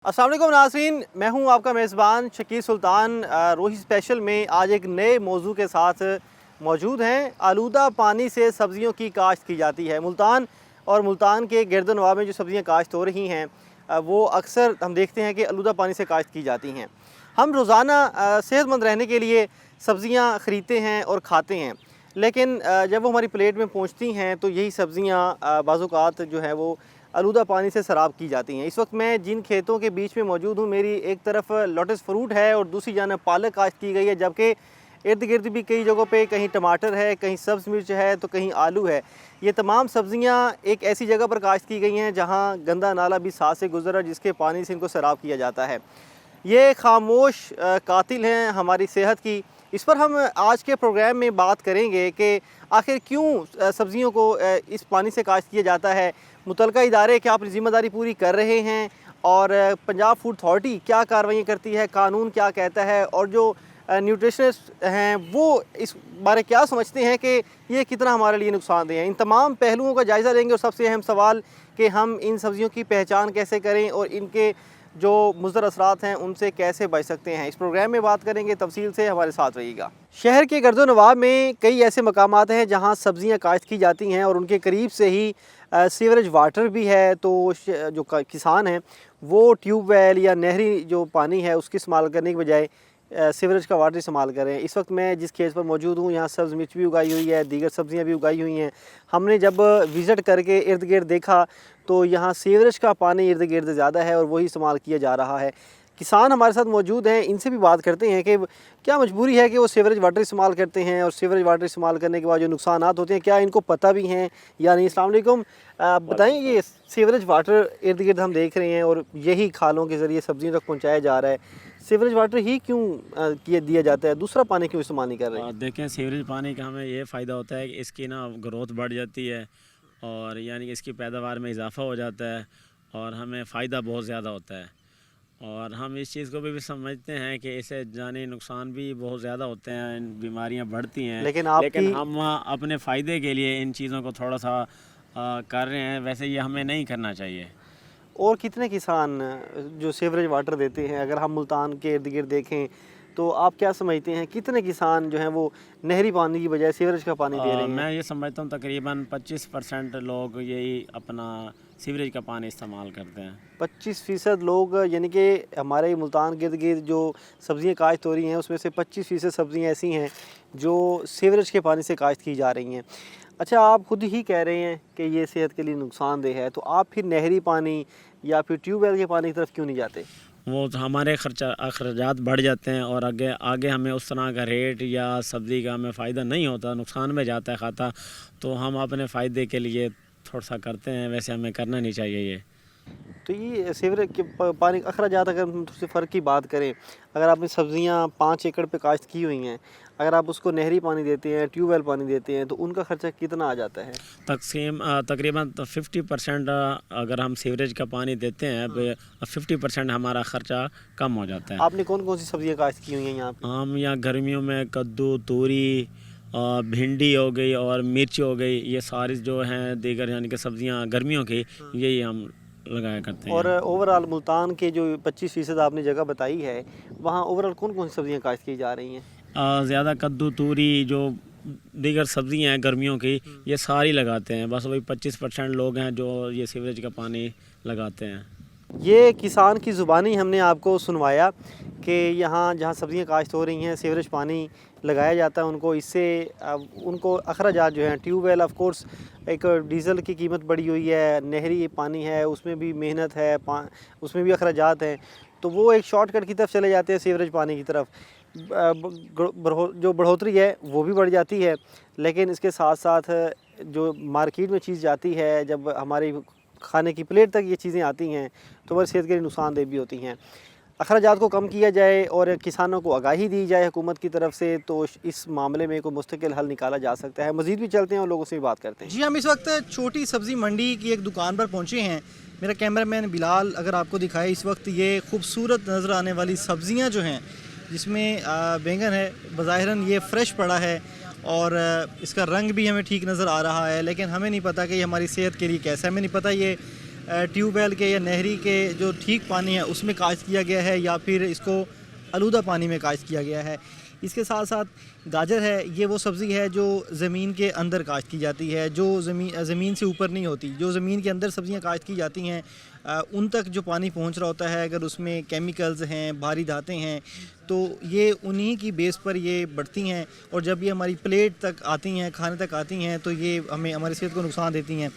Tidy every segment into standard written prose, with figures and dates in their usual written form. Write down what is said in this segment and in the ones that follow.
अस्सलाम वालेकुम नाज़रीन, मैं हूं आपका मेज़बान शकीर सुल्तान। रोही स्पेशल में आज एक नए मौजू के साथ मौजूद हैं। आलूदा पानी से सब्ज़ियों की काश्त की जाती है। मुल्तान और मुल्तान के गिरद नवाह में जो सब्ज़ियाँ काश्त हो रही हैं वो अक्सर हम देखते हैं कि आलूदा पानी से काश्त की जाती हैं। हम रोज़ाना सेहतमंद रहने के लिए सब्ज़ियाँ ख़रीदते हैं और खाते हैं, लेकिन जब वो हमारी प्लेट में पहुँचती हैं तो यही सब्ज़ियाँ बाज़-औक़ात जो है वो आलूदा पानी से सराब की जाती हैं। इस वक्त मैं जिन खेतों के बीच में मौजूद हूँ, मेरी एक तरफ लोटस फ्रूट है और दूसरी जानब पालक काश्त की गई है, जबकि इर्द गिर्द भी कई जगहों पे कहीं टमाटर है, कहीं सब्ज़ मिर्च है, तो कहीं आलू है। ये तमाम सब्ज़ियाँ एक ऐसी जगह पर काश्त की गई हैं जहाँ गंदा नाला भी साथ से गुजरा, जिसके पानी से इनको सराब किया जाता है। ये खामोश कातिल हैं हमारी सेहत की। इस पर हम आज के प्रोग्राम में बात करेंगे कि आखिर क्यों सब्ज़ियों को इस पानी से काश्त किया जाता है, मुतलका इदारे क्या अपनी ज़िम्मेदारी पूरी कर रहे हैं और पंजाब फूड अथॉरिटी क्या कार्रवाई करती है, कानून क्या कहता है और जो न्यूट्रिशनिस्ट हैं वो इस बारे क्या समझते हैं कि ये कितना हमारे लिए नुकसानदेह है। इन तमाम पहलुओं का जायज़ा लेंगे और सबसे अहम सवाल कि हम इन सब्ज़ियों की पहचान कैसे करें और इनके जो मुज़र असरात हैं उनसे कैसे बच सकते हैं। इस प्रोग्राम में बात करेंगे, तफसील से हमारे साथ रहिएगा। शहर के गर्दो नवाब में कई ऐसे मकामात हैं जहाँ सब्ज़ियाँ काश्त की जाती हैं और उनके करीब से ही सीवरेज वाटर भी है। तो जो किसान हैं वो ट्यूबवेल या नहरी जो पानी है उसकी इस्तेमाल करने के बजाय सीवरेज का वाटर इस्तेमाल करें। इस वक्त मैं जिस खेत पर मौजूद हूँ यहाँ सब्ज़ मिर्च भी उगाई हुई है, दीगर सब्ज़ियाँ भी उगाई हुई हैं। हमने जब विज़िट करके इर्द गिर्द देखा तो यहाँ सीवरेज का पानी इर्द गिर्द ज़्यादा है और वही इस्तेमाल किया जा रहा है। किसान हमारे साथ मौजूद हैं, इनसे भी बात करते हैं कि क्या मजबूरी है कि वो सीवरेज वाटर इस्तेमाल करते हैं और सीवरेज वाटर इस्तेमाल करने के बाद जो नुकसानात होते हैं क्या इनको पता भी हैं या नहीं। अस्सलाम वालेकुम, बताएं ये सीवरेज वाटर इर्द गिर्द हम देख रहे हैं और यही खालों के ज़रिए सब्जियों तक पहुँचाया जा रहा है, सीवरेज वाटर ही क्यों दिया जाता है, दूसरा पानी क्यों इस्तेमाल नहीं कर रहे हैं? देखें, सीवरेज पानी का हमें ये फ़ायदा होता है कि इसकी ना ग्रोथ बढ़ जाती है और यानी कि इसकी पैदावार में इजाफ़ा हो जाता है और हमें फ़ायदा बहुत ज़्यादा होता है। और हम इस चीज़ को भी समझते हैं कि इससे जानी नुकसान भी बहुत ज़्यादा होते हैं, बीमारियां बढ़ती हैं, लेकिन हम अपने फ़ायदे के लिए इन चीज़ों को थोड़ा सा कर रहे हैं। वैसे ये हमें नहीं करना चाहिए। और कितने किसान जो सीवरेज वाटर देते हैं, अगर हम मुल्तान के इर्द गिर्द देखें तो आप क्या समझते हैं कितने किसान जो हैं वो नहरी पानी की बजाय सीवरेज का पानी दे रहे हैं? मैं ये समझता हूँ तकरीबन 25% लोग यही अपना सीवरेज का पानी इस्तेमाल करते हैं। 25% लोग, यानी कि हमारे मुल्तान गिर्द गिर्द जो सब्ज़ियाँ काश्त हो रही हैं उसमें से 25% सब्ज़ियाँ ऐसी हैं जो सीवरेज के पानी से काश्त की जा रही हैं। अच्छा, आप खुद ही कह रहे हैं कि ये सेहत के लिए नुकसानदेह है, तो आप फिर नहरी पानी या फिर ट्यूबवेल के पानी की तरफ क्यों नहीं जाते? वो तो हमारे अखराजात बढ़ जाते हैं और आगे आगे हमें उस तरह का रेट या सब्ज़ी का हमें फ़ायदा नहीं होता, नुकसान में जाता है खाता, तो हम अपने फ़ायदे के लिए थोड़ा सा करते हैं। वैसे हमें करना नहीं चाहिए ये। तो ये सीवरेज के पानी अखराजात, अगर हम थोड़ी फ़र्क की बात करें, अगर आपने सब्ज़ियाँ 5 एकड़ पे काश्त की हुई हैं, अगर आप उसको नहरी पानी देते हैं, ट्यूबवेल पानी देते हैं, तो उनका ख़र्चा कितना आ जाता है? तकरीबन 50% अगर हम सीवरेज का पानी देते हैं 50% हमारा ख़र्चा कम हो जाता है। आपने कौन कौन सी सब्ज़ियाँ काश्त की हुई हैं यहाँ पे? हम यहाँ गर्मियों में कद्दू, तूरी, भिंडी हो गई और मिर्च हो गई, ये सारी जो हैं दीगर यानी कि सब्ज़ियाँ गर्मियों की, यही हम लगाया करते हैं। और ओवरऑल मुल्तान के जो 25% आपने जगह बताई है, वहाँ ओवरऑल कौन कौन सी सब्ज़ियाँ काश्त की जा रही हैं? ज़्यादा कद्दू, तूरी, जो दीगर सब्ज़ियाँ हैं गर्मियों की, ये सारी लगाते हैं। बस वही 25% लोग हैं जो ये सीवरेज का पानी लगाते हैं। ये किसान की ज़ुबानी हमने आपको सुनवाया कि यहाँ जहाँ सब्ज़ियाँ काश्त हो रही हैं सीवरेज पानी लगाया जाता है उनको, इससे उनको अखराजात जो हैं, ट्यूबवेल ऑफ कोर्स एक डीज़ल की कीमत बढ़ी हुई है, नहरी पानी है उसमें भी मेहनत है, उसमें भी अखराजात हैं, तो वो एक शॉर्टकट की तरफ चले जाते हैं सीवरेज पानी की तरफ। जो बढ़ोतरी है वो भी बढ़ जाती है, लेकिन इसके साथ साथ जो मार्केट में चीज़ जाती है, जब हमारी खाने की प्लेट तक ये चीज़ें आती हैं तो हमारी सेहत के लिए नुकसानदेह भी होती हैं। अखराजात को कम किया जाए और किसानों को आगाही दी जाए हुकूमत की तरफ से, तो इस मामले में कोई मुस्तकिल हल निकाला जा सकता है। मज़ीद भी चलते हैं और लोगों से भी बात करते हैं। जी, हम इस वक्त छोटी सब्ज़ी मंडी की एक दुकान पर पहुँचे हैं। मेरा कैमरामैन बिलाल अगर आपको दिखाए, इस वक्त ये खूबसूरत नज़र आने वाली सब्ज़ियाँ जो हैं, जिसमें बैंगन है, बज़ाहिरन ये फ़्रेश पड़ा है और इसका रंग भी हमें ठीक नज़र आ रहा है, लेकिन हमें नहीं पता कि ये हमारी सेहत के लिए कैसा है। हमें नहीं पता ये ट्यूबवेल के या नहरी के जो ठीक पानी है उसमें काश्त किया गया है या फिर इसको आलूदा पानी में काश्त किया गया है। इसके साथ साथ गाजर है, ये वो सब्ज़ी है जो ज़मीन के अंदर काश्त की जाती है, जो ज़मीन से ऊपर नहीं होती। जो ज़मीन के अंदर सब्ज़ियाँ काश्त की जाती हैं उन तक जो पानी पहुंच रहा होता है, अगर उसमें केमिकल्स हैं, भारी धातें हैं, तो ये उन्हीं की बेस पर ये बढ़ती हैं और जब ये हमारी प्लेट तक आती हैं, खाने तक आती हैं, तो ये हमें हमारी सेहत को नुकसान देती हैं।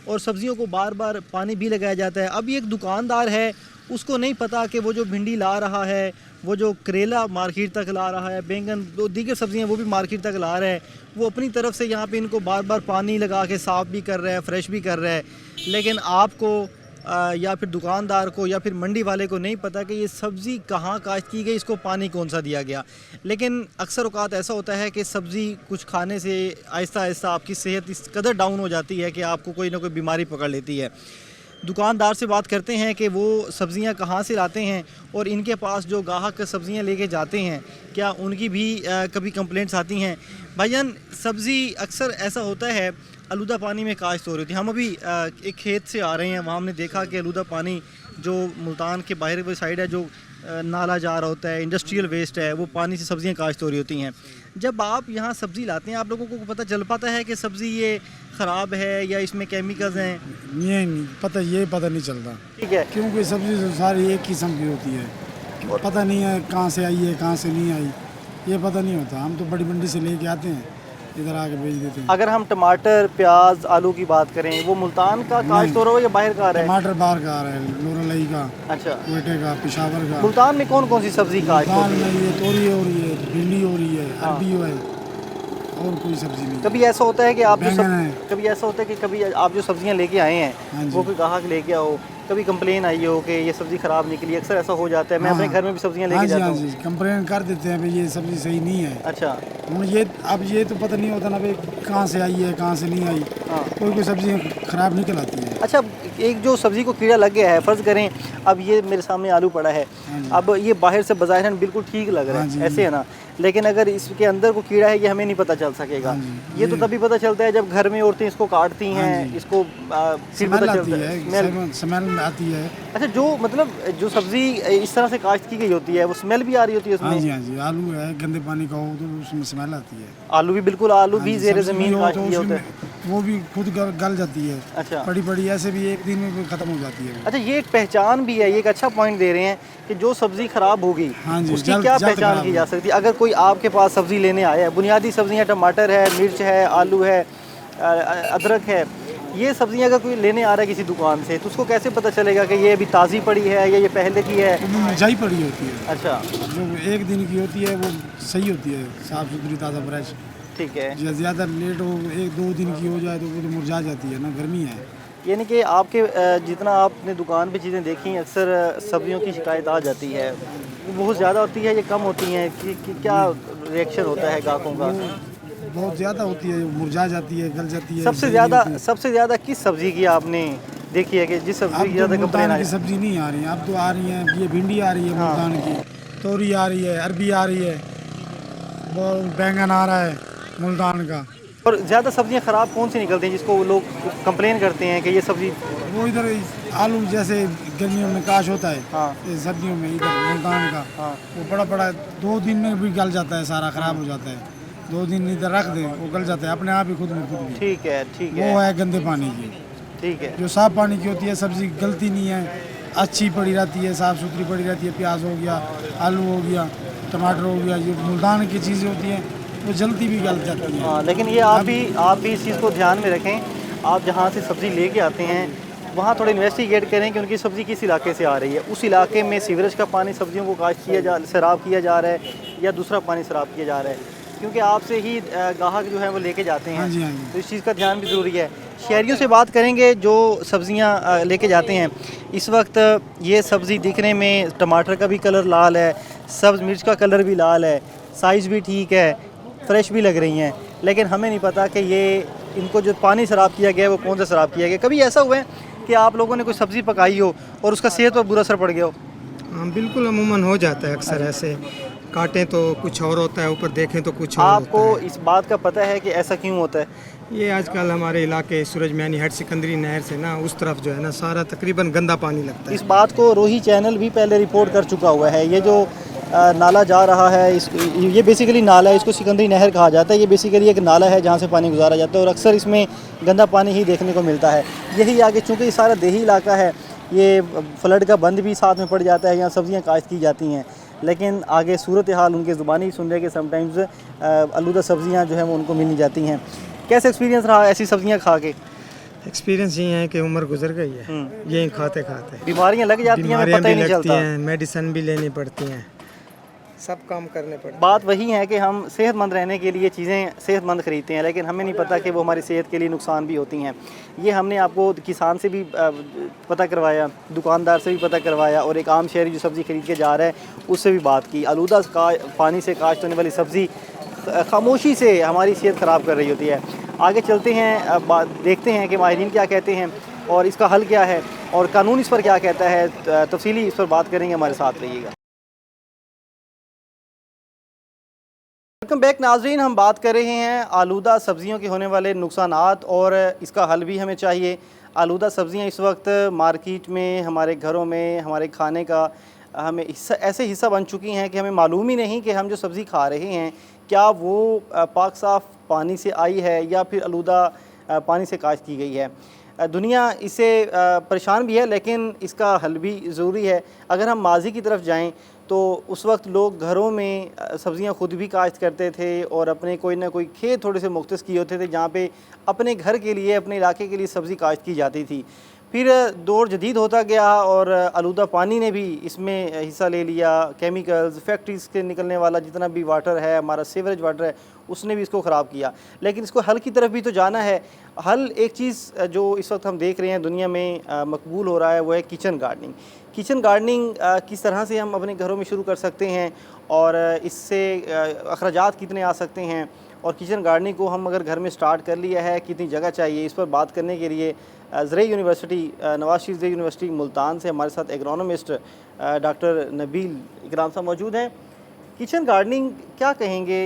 और सब्ज़ियों को बार बार पानी भी लगाया जाता है। अब ये एक दुकानदार है, उसको नहीं पता कि वो जो भिंडी ला रहा है, वो जो करेला मार्केट तक ला रहा है, बैंगन, दो दीगर सब्ज़ियाँ वो भी मार्केट तक ला रहा है, वो अपनी तरफ से यहाँ पे इनको बार बार पानी लगा के साफ़ भी कर रहा है, फ्रेश भी कर रहा है। लेकिन आपको या फिर दुकानदार को या फिर मंडी वाले को नहीं पता कि ये सब्ज़ी कहाँ काश्त की गई, इसको पानी कौन सा दिया गया। लेकिन अक्सर औक़ात ऐसा होता है कि सब्ज़ी कुछ खाने से आहिस्ता आहिस्ता आपकी सेहत इस कदर डाउन हो जाती है कि आपको कोई ना कोई बीमारी पकड़ लेती है। दुकानदार से बात करते हैं कि वो सब्ज़ियां कहाँ से लाते हैं और इनके पास जो ग्राहक सब्ज़ियां लेके जाते हैं क्या उनकी भी कभी कंप्लेंट्स आती हैं। भाईजान, सब्ज़ी अक्सर ऐसा होता है आलूदा पानी में काश्त हो रही थी। हम अभी एक खेत से आ रहे हैं, वहाँ हमने देखा कि आलूदा पानी जो मुल्तान के बाहर वाली साइड है, जो नाला जा रहा होता है, इंडस्ट्रियल वेस्ट है, वो पानी से सब्ज़ियाँ काश्त हो रही होती हैं। जब आप यहाँ सब्ज़ी लाते हैं, आप लोगों को पता चल पाता है कि सब्ज़ी ये ख़राब है या इसमें केमिकल्स हैं? नहीं पता, ये पता नहीं चलता। ठीक है, क्योंकि सब्ज़ी तो सारी एक किस्म की होती है, पता नहीं है कहाँ से आई है कहाँ से नहीं आई, ये पता नहीं होता। हम तो बड़ी मंडी से लेके आते हैं, इधर आके बेच देते हैं। अगर हम टमाटर, प्याज, आलू की बात करें, वो मुल्तान का काश्त हो रहा हो या बाहर का आ रहा है? टमाटर बाहर का आ रहा है, लोरलई का, अच्छा, कोयटे का, पेशावर का। मुल्तान में कौन कौन सी सब्ज़ी काश्त दाल होती है? में ये तोरी हो रही है, भिंडी हो रही है, अरबी है, और कोई सब्ज़ी नहीं। कभी ऐसा होता है कि आप जो बैंगन है। कभी ऐसा होता है कि कभी आप जो सब्ज़ियाँ लेके आए हाँ हैं जी। वो कोई ग्राहक लेके आओ, कभी कंप्लेन आई हो कि ये सब्ज़ी ख़राब निकली? अक्सर ऐसा हो जाता है। मैं अपने घर में भी सब्ज़ियाँ हाँ लेके जी, जाता हाँ हूँ। जी, कंप्लेन कर देते हैं भाई ये सब्ज़ी सही नहीं है। अच्छा, हम ये अब ये तो पता नहीं होता ना भाई कहाँ से आई है कहाँ से नहीं आई, हाँ। कोई सब्ज़ी ख़राब निकल आती है। अच्छा, एक जो सब्ज़ी को कीड़ा लग गया है, फ़र्ज़ करें अब ये मेरे सामने आलू पड़ा है, हाँ जी। अब ये बाहर से बज़ाहिरन बिल्कुल ठीक लग रहा हाँ है, जी, ऐसे है ना, लेकिन अगर इसके अंदर को कीड़ा है ये हमें नहीं पता चल सकेगा। हाँ जी, ये तो तभी पता चलता है जब घर में औरतें इसको काटती हैं, हाँ जी। इसको फिर स्मेल पता आती चलता है, है, स्मेल आती है। अच्छा, जो मतलब जो सब्ज़ी इस तरह से काश्त की गई होती है वो स्मेल भी आ रही होती है हाँ जी, उसमें? हाँ जी, आलू है गंदे पानी का हो तो उसमें स्मेल आती है। आलू भी बिल्कुल, आलू हाँ भी जी, ज़ेरे सब्ज़ी ज़मीन भी हो काश्त तो किए होते हैं। उसमें वो भी खुद गल जाती है। अच्छा, बड़ी बड़ी ऐसे भी एक दिन में ख़त्म हो जाती है वो। अच्छा, ये एक पहचान भी है, ये एक अच्छा पॉइंट दे रहे हैं कि जो सब्ज़ी ख़राब होगी हाँ जी, उसकी जल्द- क्या जल्द पहचान खराब की जा होगी। सकती है? अगर कोई आपके पास सब्ज़ी लेने आया है, बुनियादी सब्ज़ियाँ टमाटर है, मिर्च है, आलू है, अदरक है, ये सब्ज़ियाँ अगर कोई लेने आ रहा है किसी दुकान से, तो उसको कैसे पता चलेगा कि ये अभी ताज़ी पड़ी है या ये पहले की है? वो भी मुरझाई पड़ी होती है, अच्छा, जो एक दिन की होती है वो सही होती है, साफ़ सुथरी ताज़ा फ्रेश। ठीक है, ज़्यादा लेट हो, एक दो दिन की हो जाए तो वो तो मुरझा जाती है ना, गर्मी है। यानी कि आपके जितना आपने दुकान पे चीज़ें देखी हैं, अक्सर सब्जियों की शिकायत आ जाती है, वो बहुत ज़्यादा होती है या कम होती हैं कि क्या रिएक्शन होता है ग्राहकों का? बहुत ज़्यादा होती है, मुरझा जाती है, गल जाती है। सबसे सही ज़्यादा नहीं होती। सबसे ज़्यादा किस सब्ज़ी की आपने देखी है कि जिस सब्ज़ी अब की तो ज़्यादा कंप्लेन मुल्तान आई? की सब्ज़ी नहीं आ रही है, अब तो आ रही है, ये भिंडी आ रही है हाँ। मुल्तान की, तोरी आ रही है, अरबी आ रही है, वो बैंगन आ रहा है मुल्तान का। और ज़्यादा सब्ज़ियाँ ख़राब कौन सी निकलती हैं जिसको वो लोग कंप्लेन करते हैं कि ये सब्ज़ी? वो इधर आलू जैसे गर्मियों में काश होता है, हाँ, ये सर्दियों में इधर मुल्तान का हाँ, वो बड़ा बड़ा 2 दिन में भी गल जाता है, सारा ख़राब हो जाता है। 2 दिन इधर रख दें वो गल जाता है अपने आप ही खुद में खुद भी। ठीक है, ठीक वो है, है गंदे पानी की। ठीक है। जो साफ़ पानी की होती है सब्ज़ी गलती नहीं है, अच्छी पड़ी रहती है, साफ़ सुथरी पड़ी रहती है। प्याज हो गया, आलू हो गया, टमाटर हो गया, ये मुल्तान की चीज़ें होती हैं वो जल्दी भी गल जाती हैं। हाँ, लेकिन ये आप भी इस चीज़ को ध्यान में रखें, आप जहाँ से सब्ज़ी लेके आते हैं वहाँ थोड़ा इन्वेस्टिगेट करें कि उनकी सब्ज़ी किस इलाके से आ रही है। उस इलाके में सीवरेज का पानी सब्ज़ियों को काश्त किया सराब किया जा रहा है या दूसरा पानी सराब किया जा रहा है, क्योंकि आपसे ही ग्राहक जो है वो लेके जाते हैं। हाँ जी, हाँ जी। तो इस चीज़ का ध्यान भी ज़रूरी है। शहरियों से बात करेंगे जो सब्ज़ियाँ लेके जाते हैं। इस वक्त ये सब्ज़ी दिखने में टमाटर का भी कलर लाल है, सब्ज़ मिर्च का कलर भी लाल है, साइज़ भी ठीक है, फ्रेश भी लग रही हैं, लेकिन हमें नहीं पता कि ये इनको जो पानी शराब किया गया है वो कौन सा शराब किया गया। कभी ऐसा हुआ है कि आप लोगों ने कोई सब्ज़ी पकाई हो और उसका सेहत पर बुरा असर पड़ गया हो? हाँ बिल्कुल, अमूमन हो जाता है अक्सर ऐसे, काटें तो कुछ और होता है, ऊपर देखें तो कुछ और आपको होता है। इस बात का पता है कि ऐसा क्यों होता है? ये आजकल हमारे इलाके सूरज मैनी हेड सिकंदरी नहर से ना उस तरफ जो है ना सारा तकरीबन गंदा पानी लगता है। इस बात को रोही चैनल भी पहले रिपोर्ट कर चुका हुआ है। ये जो नाला जा रहा है ये बेसिकली नाला है, इसको सिकंदरी नहर कहा जाता है। ये बेसिकली एक नाला है जहाँ से पानी गुजारा जाता है और अक्सर इसमें गंदा पानी ही देखने को मिलता है। यही आगे चूँकि ये सारा देही इलाका है, ये फ्लड का बंद भी साथ में पड़ जाता है, यहाँ सब्ज़ियाँ काश्त की जाती हैं। लेकिन आगे सूरत हाल उनके ज़ुबानी सुन रहे कि समटाइम्स आलूदा सब्ज़ियाँ जो हैं वो उनको मिल नहीं जाती हैं। कैसे एक्सपीरियंस रहा ऐसी सब्ज़ियाँ खा के? एक्सपीरियंस ये है कि उम्र गुजर गई है यही खाते खाते। बीमारियाँ लग जाती हैं, हमें बीमारियाँ पता भी ही नहीं लगती चलता। हैं, मेडिसिन भी लेनी पड़ती हैं, सब काम करने पड़ते हैं। बात वही है कि हम सेहतमंद रहने के लिए चीज़ें सेहतमंद ख़रीदते हैं, लेकिन हमें नहीं पता कि वो हमारी सेहत के लिए नुकसान भी होती हैं। ये हमने आपको किसान से भी पता करवाया, दुकानदार से भी पता करवाया और एक आम शहरी जो सब्ज़ी खरीद के जा रहा है उससे भी बात की। आलूदा पानी से काश्त होने वाली सब्ज़ी खामोशी से हमारी सेहत ख़राब कर रही होती है। आगे चलते हैं, देखते हैं कि माहिरीन क्या कहते हैं और इसका हल क्या है और कानून इस पर क्या कहता है। तफसीली इस पर बात करेंगे, हमारे साथ रहिएगा। वेलकम बैक नाज़रीन, हम बात कर रहे हैं आलूदा सब्ज़ियों के होने वाले नुकसानात और इसका हल भी हमें चाहिए। आलूदा सब्ज़ियां इस वक्त मार्केट में, हमारे घरों में, हमारे खाने का हमें ऐसे हिस्सा बन चुकी हैं कि हमें मालूम ही नहीं कि हम जो सब्ज़ी खा रहे हैं क्या वो पाक साफ़ पानी से आई है या फिर आलूदा पानी से काश्त की गई है। दुनिया इससे परेशान भी है, लेकिन इसका हल भी ज़रूरी है। अगर हम माजी की तरफ जाएं तो उस वक्त लोग घरों में सब्ज़ियां खुद भी काश्त करते थे और अपने कोई ना कोई खेत थोड़े से मुख्तस किए होते थे जहाँ पे अपने घर के लिए, अपने इलाके के लिए सब्ज़ी काश्त की जाती थी। फिर दौर जदीद होता गया और आलूदा पानी ने भी इसमें हिस्सा ले लिया। केमिकल्स, फैक्ट्रीज़ के निकलने वाला जितना भी वाटर है, हमारा सीवरेज वाटर है, उसने भी इसको ख़राब किया। लेकिन इसको हल की तरफ भी तो जाना है। हल एक चीज़ जो इस वक्त हम देख रहे हैं दुनिया में मकबूल हो रहा है वो है किचन गार्डनिंग। किचन गार्डनिंग किस तरह से हम अपने घरों में शुरू कर सकते हैं और इससे अखराजात कितने आ सकते हैं और किचन गार्डनिंग को हम अगर घर में स्टार्ट कर लिया है कितनी जगह चाहिए, इस पर बात करने के लिए ज़रई यूनिवर्सिटी, नवाज शरीफ ज़रई यूनिवर्सिटी मुल्तान से हमारे साथ एग्रोनॉमिस्ट डॉक्टर नबील इकराम साहब मौजूद हैं। किचन गार्डनिंग क्या कहेंगे,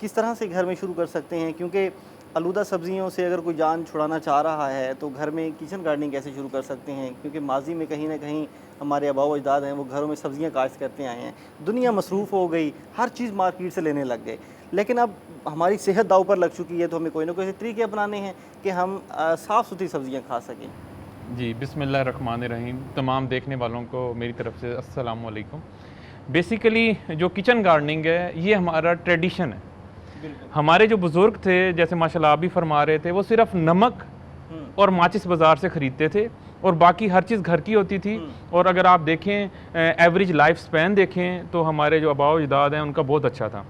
किस तरह से घर में शुरू कर सकते हैं? क्योंकि आलूदा सब्ज़ियों से अगर कोई जान छुड़ाना चाह रहा है तो घर में किचन गार्डनिंग कैसे शुरू कर सकते हैं? क्योंकि माजी में कहीं ना कहीं हमारे आबाओ अजदाद हैं वो घरों में सब्ज़ियाँ काश्त करते आए हैं। दुनिया मसरूफ़ हो गई, हर चीज़ मार्केट से लेने लग गए, लेकिन अब हमारी सेहत दाव पर लग चुकी है तो हमें कोई ना कोई तरीके अपनाने हैं कि हम साफ़ सुथरी सब्ज़ियाँ खा सकें। जी, बिस्मिल्लाहिर्रहमानिर्रहीम। तमाम देखने वालों को मेरी तरफ से अस्सलाम वालेकुम। बेसिकली जो किचन गार्डनिंग है ये हमारा ट्रेडिशन है। हमारे जो बुज़ुर्ग थे, जैसे माशाल्लाह आप भी फरमा रहे थे, वो सिर्फ नमक और माचिस बाज़ार से ख़रीदते थे और बाकी हर चीज़ घर की होती थी। और अगर आप देखें एवरेज लाइफ स्पैन देखें तो हमारे जो आबाओ अजदाद हैं उनका बहुत अच्छा था।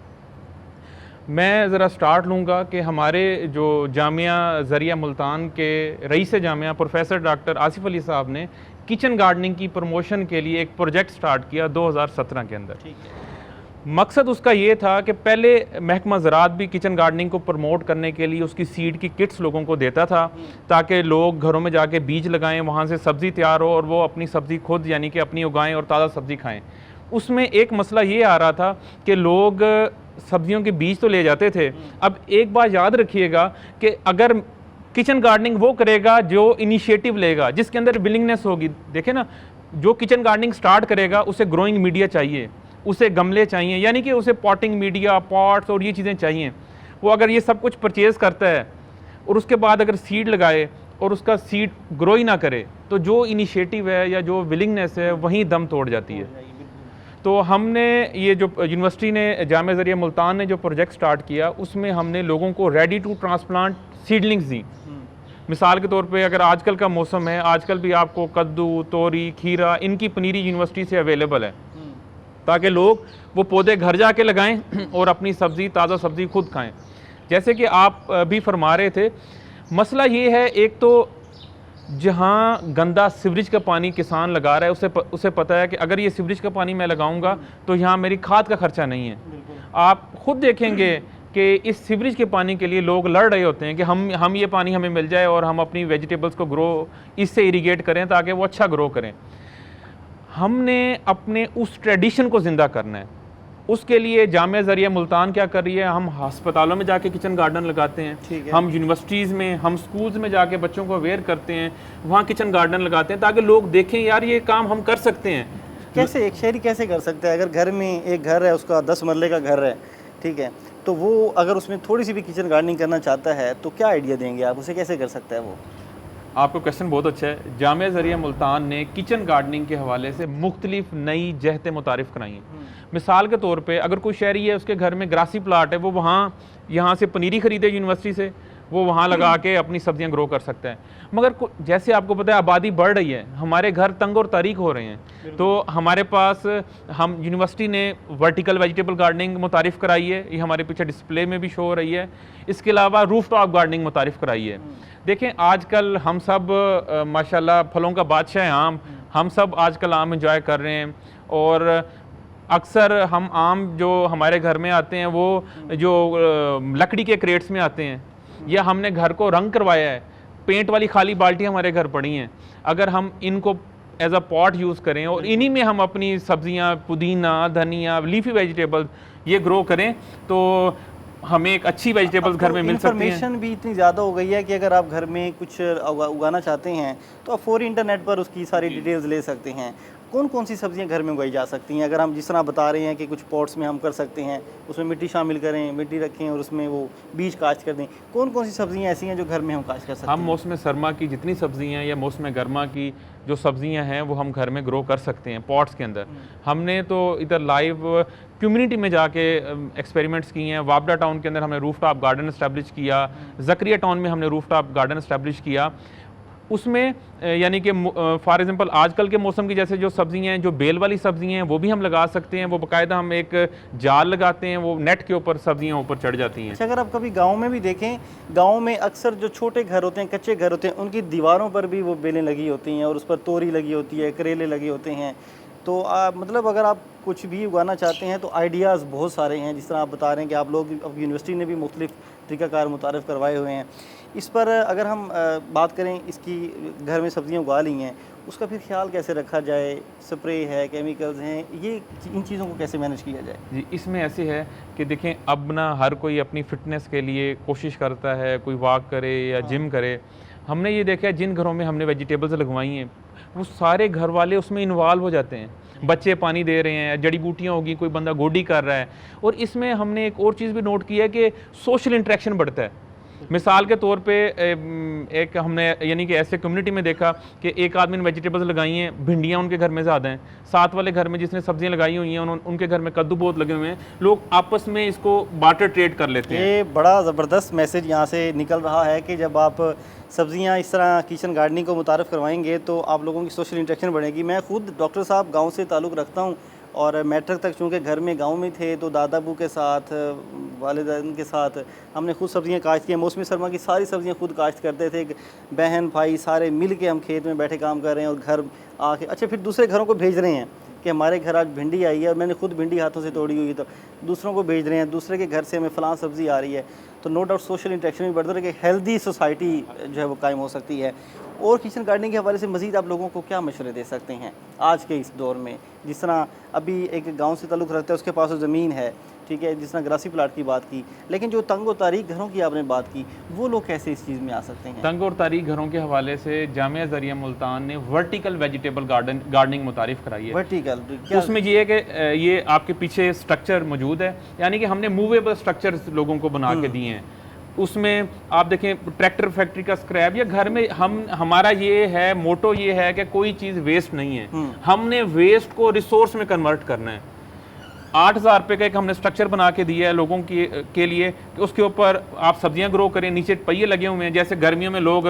मैं ज़रा स्टार्ट लूँगा कि हमारे जो जामिया ज़रिया मुल्तान के rice Jamia professor doctor Asif Ali साहब ने किचन गार्डनिंग की प्रमोशन के लिए एक प्रोजेक्ट स्टार्ट किया 2017 के अंदर। मकसद उसका ये था कि पहले महकमा ज़राअत भी किचन गार्डनिंग को प्रमोट करने के लिए उसकी सीड की किट्स लोगों को देता था ताकि लोग घरों में जाके बीज लगाएं, वहाँ से सब्ज़ी तैयार हो और वो अपनी सब्ज़ी खुद यानी कि अपनी उगाएं और ताज़ा सब्ज़ी खाएं। उसमें एक मसला ये आ रहा था कि लोग सब्जियों के बीज तो ले जाते थे। अब एक बात याद रखिएगा कि अगर किचन गार्डनिंग वो करेगा जो इनिशिएटिव लेगा, जिसके अंदर विलिंगनेस होगी। देखें ना, जो किचन गार्डनिंग स्टार्ट करेगा उसे ग्रोइंग मीडिया चाहिए, उसे गमले चाहिए, यानी कि उसे पॉटिंग मीडिया, पॉट्स और ये चीज़ें चाहिए। वो अगर ये सब कुछ परचेज़ करता है और उसके बाद अगर सीड लगाए और उसका सीड ग्रो ही ना करे तो जो इनिशिएटिव है या जो विलिंगनेस है वहीं दम तोड़ जाती है। तो हमने ये जो यूनिवर्सिटी ने, जामिया ज़रिया मुल्तान ने जो प्रोजेक्ट स्टार्ट किया उसमें हमने लोगों को रेडी टू ट्रांसप्लांट सीडलिंग्स दी। मिसाल के तौर पे अगर आजकल का मौसम है, आजकल भी आपको कद्दू, तोरी, खीरा इनकी पनीरी यूनिवर्सिटी से अवेलेबल है ताकि लोग वो पौधे घर जाके लगाएं और अपनी सब्ज़ी, ताज़ा सब्ज़ी खुद खाएं। जैसे कि आप भी फरमा रहे थे, मसला ये है, एक तो जहाँ गंदा सीवरेज का पानी किसान लगा रहा है उसे पता है कि अगर ये सीवरेज का पानी मैं लगाऊंगा तो यहाँ मेरी खाद का खर्चा नहीं है। आप खुद देखेंगे कि इस सीवरेज के पानी के लिए लोग लड़ रहे होते हैं कि हम ये पानी हमें मिल जाए और हम अपनी वेजिटेबल्स को ग्रो इससे इरीगेट करें ताकि वो अच्छा ग्रो करें। हमने अपने उस ट्रेडिशन को ज़िंदा करना है उसके लिए जामिया ज़रिया मुल्तान क्या कर रही है, हम अस्पतालों में जाके किचन गार्डन लगाते हैं, हम यूनिवर्सिटीज़ में, हम स्कूल्स में जाके बच्चों को अवेयर करते हैं, वहाँ किचन गार्डन लगाते हैं ताकि लोग देखें यार ये काम हम कर सकते हैं। कैसे एक शहरी कैसे कर सकता है? अगर घर में एक घर है, उसका 10 मरले का घर है, ठीक है, तो वो अगर उसमें थोड़ी सी भी किचन गार्डनिंग करना चाहता है तो क्या आइडिया देंगे आप उसे, कैसे कर सकता है वो? आपका क्वेश्चन बहुत अच्छा है। जामिया ज़रिया मुल्तान ने किचन गार्डनिंग के हवाले से मुख्तलिफ नई जहतें मुतारिफ़ कराई हैं। मिसाल के तौर पे अगर कोई शहरी है, उसके घर में ग्रासी प्लाट है, वो वहाँ यहाँ से पनीरी ख़रीदे यूनिवर्सिटी से, वो वहाँ लगा के अपनी सब्जियाँ ग्रो कर सकता है। मगर जैसे आपको पता है आबादी बढ़ रही है, हमारे घर तंग और तारीक हो रहे हैं, तो हमारे पास हम यूनिवर्सिटी ने वर्टिकल वेजिटेबल गार्डनिंग मुतारिफ़ कराई है, ये हमारे पीछे डिस्प्ले में भी शो हो रही है। इसके अलावा रूफ टॉप गार्डनिंग मुतारिफ़ कराई है। देखें आजकल हम सब माशाल्लाह फलों का बादशाह है आम, हम सब आजकल आम एंजॉय कर रहे हैं। और अक्सर हम आम जो हमारे घर में आते हैं वो जो लकड़ी के क्रेट्स में आते हैं, या हमने घर को रंग करवाया है, पेंट वाली खाली बाल्टियाँ हमारे घर पड़ी हैं। अगर हम इनको एज अ पॉट यूज़ करें और इन्हीं में हम अपनी सब्जियाँ, पुदीना, धनिया, लीफी वेजिटेबल्स ये ग्रो करें तो हमें एक अच्छी वेजिटेबल्स घर में मिल सकती हैं। इन्फॉर्मेशन भी इतनी ज़्यादा हो गई है कि अगर आप घर में कुछ उगाना चाहते हैं तो आप फौरी इंटरनेट पर उसकी सारी डिटेल्स ले सकते हैं। कौन कौन सी सब्जियां घर में उगाई जा सकती हैं? अगर हम जिस तरह बता रहे हैं कि कुछ पॉट्स में हम कर सकते हैं, उसमें मिट्टी शामिल करें, मिट्टी रखें और उसमें वो बीज काश्त कर दें, कौन कौन सी सब्जियां ऐसी हैं जो घर में हम काश्त कर सकते हैं? हम मौसम सरमा की जितनी सब्जियां या मौसम गर्मा की जो सब्जियां हैं वो हम घर में ग्रो कर सकते हैं पॉट्स के अंदर। हमने तो इधर लाइव कम्युनिटी में जाके एक्सपेरिमेंट्स किए हैं। वापडा टाउन के अंदर हमने रूफ टॉप गार्डन इस्टेब्लिश किया, ज़करिया टाउन में हमने रूफ टॉप गार्डन इस्टेब्लिश किया। उसमें यानी कि फॉर एग्जांपल आजकल के मौसम की जैसे जो सब्जियां हैं, जो बेल वाली सब्जियां हैं वो भी हम लगा सकते हैं। वो बाकायदा हम एक जाल लगाते हैं, वो नेट के ऊपर सब्जियां ऊपर चढ़ जाती हैं। अच्छा, अगर आप कभी गांव में भी देखें, गांव में अक्सर जो छोटे घर होते हैं, कच्चे घर होते हैं, उनकी दीवारों पर भी वो बेलें लगी होती हैं और उस पर तोरी लगी होती है, करेले लगे होते हैं। तो मतलब अगर आप कुछ भी उगाना चाहते हैं तो आइडियाज़ बहुत सारे हैं। जिस तरह आप बता रहे हैं कि आप लोग अब यूनिवर्सिटी ने भी मुख्तलिफ तरीक़ाकार मुतारफ़ करवाए हुए हैं। इस पर अगर हम बात करें, इसकी घर में सब्जियां उगा ली हैं, उसका फिर ख्याल कैसे रखा जाए? स्प्रे है, केमिकल्स हैं, ये इन चीज़ों को कैसे मैनेज किया जाए? जी, इसमें ऐसे है कि देखें अब ना हर कोई अपनी फ़िटनेस के लिए कोशिश करता है, कोई वॉक करे या जिम करे। हमने ये देखा है जिन घरों में हमने वेजिटेबल्स लगवाई हैं वो सारे घर वाले उसमें इन्वॉल्व हो जाते हैं। बच्चे पानी दे रहे हैं, जड़ी बूटियाँ होगी, कोई बंदा गोडी कर रहा है। और इसमें हमने एक और चीज़ भी नोट की है कि सोशल इंटरेक्शन बढ़ता है। मिसाल के तौर पे एक हमने यानी कि ऐसे कम्युनिटी में देखा कि एक आदमी ने वेजिटेबल्स लगाई हैं, भिंडियाँ उनके घर में ज़्यादा हैं, साथ वाले घर में जिसने सब्जियां लगाई हुई हैं उनके घर में कद्दू बहुत लगे हुए हैं। लोग आपस में इसको बार्टर ट्रेड कर लेते हैं। ये बड़ा ज़बरदस्त मैसेज यहाँ से निकल रहा है कि जब आप सब्जियां इस तरह किचन गार्डनिंग को मुतारफ़ करवाएंगे तो आप लोगों की सोशल इंटरेक्शन बढ़ेगी। मैं खुद डॉक्टर साहब गाँव से ताल्लुक़ रखता हूँ और मैट्रिक तक चूँकि घर में गांव में थे तो दादाबू के साथ, वालिदैन के साथ हमने खुद सब्जियां काश्त की। मौसमी सरमा की सारी सब्जियां खुद काश्त करते थे। बहन भाई सारे मिल के हम खेत में बैठे काम कर रहे हैं और घर आके अच्छा फिर दूसरे घरों को भेज रहे हैं कि हमारे घर आज भिंडी आई है और मैंने खुद भिंडी हाथों से तोड़ी हुई है, तो दूसरों को भेज रहे हैं, दूसरे के घर से हमें फ़लाँ सब्ज़ी आ रही है। तो नो डाउट सोशल इंटरेक्शन भी बढ़ता है कि हेल्दी सोसाइटी जो है वो कायम हो सकती है। और किचन गार्डनिंग के हवाले से मज़ीद आप लोगों को क्या मशवरे दे सकते हैं आज के इस दौर में? जिस तरह अभी एक गांव से ताल्लुक़ रखता है, उसके पास ज़मीन है, ठीक है, जिस तरह ग्रासी प्लाट की बात की, लेकिन जो तंग और तारीक घरों की आपने बात की, वो लोग कैसे इस चीज़ में आ सकते हैं? तंग और तारीक घरों के हवाले से जामिया ज़रिया मुल्तान ने वर्टिकल वेजिटेबल गार्डनिंग मुतारिफ़ कराई है। वर्टिकल उसमें ये है कि ये आपके पीछे स्ट्रक्चर मौजूद है, यानी कि हमने मूवेबल स्ट्रक्चर्स लोगों को बना के दिए हैं। उसमें आप देखें ट्रैक्टर फैक्ट्री का स्क्रैप या घर में हमारा ये है मोटो ये है कि कोई चीज़ वेस्ट नहीं है, हमने वेस्ट को रिसोर्स में कन्वर्ट करना है। 8,000 रुपये का एक हमने स्ट्रक्चर बना के दिया है लोगों के लिए कि उसके ऊपर आप सब्जियां ग्रो करें। नीचे पहिए लगे हुए हैं, जैसे गर्मियों में लोग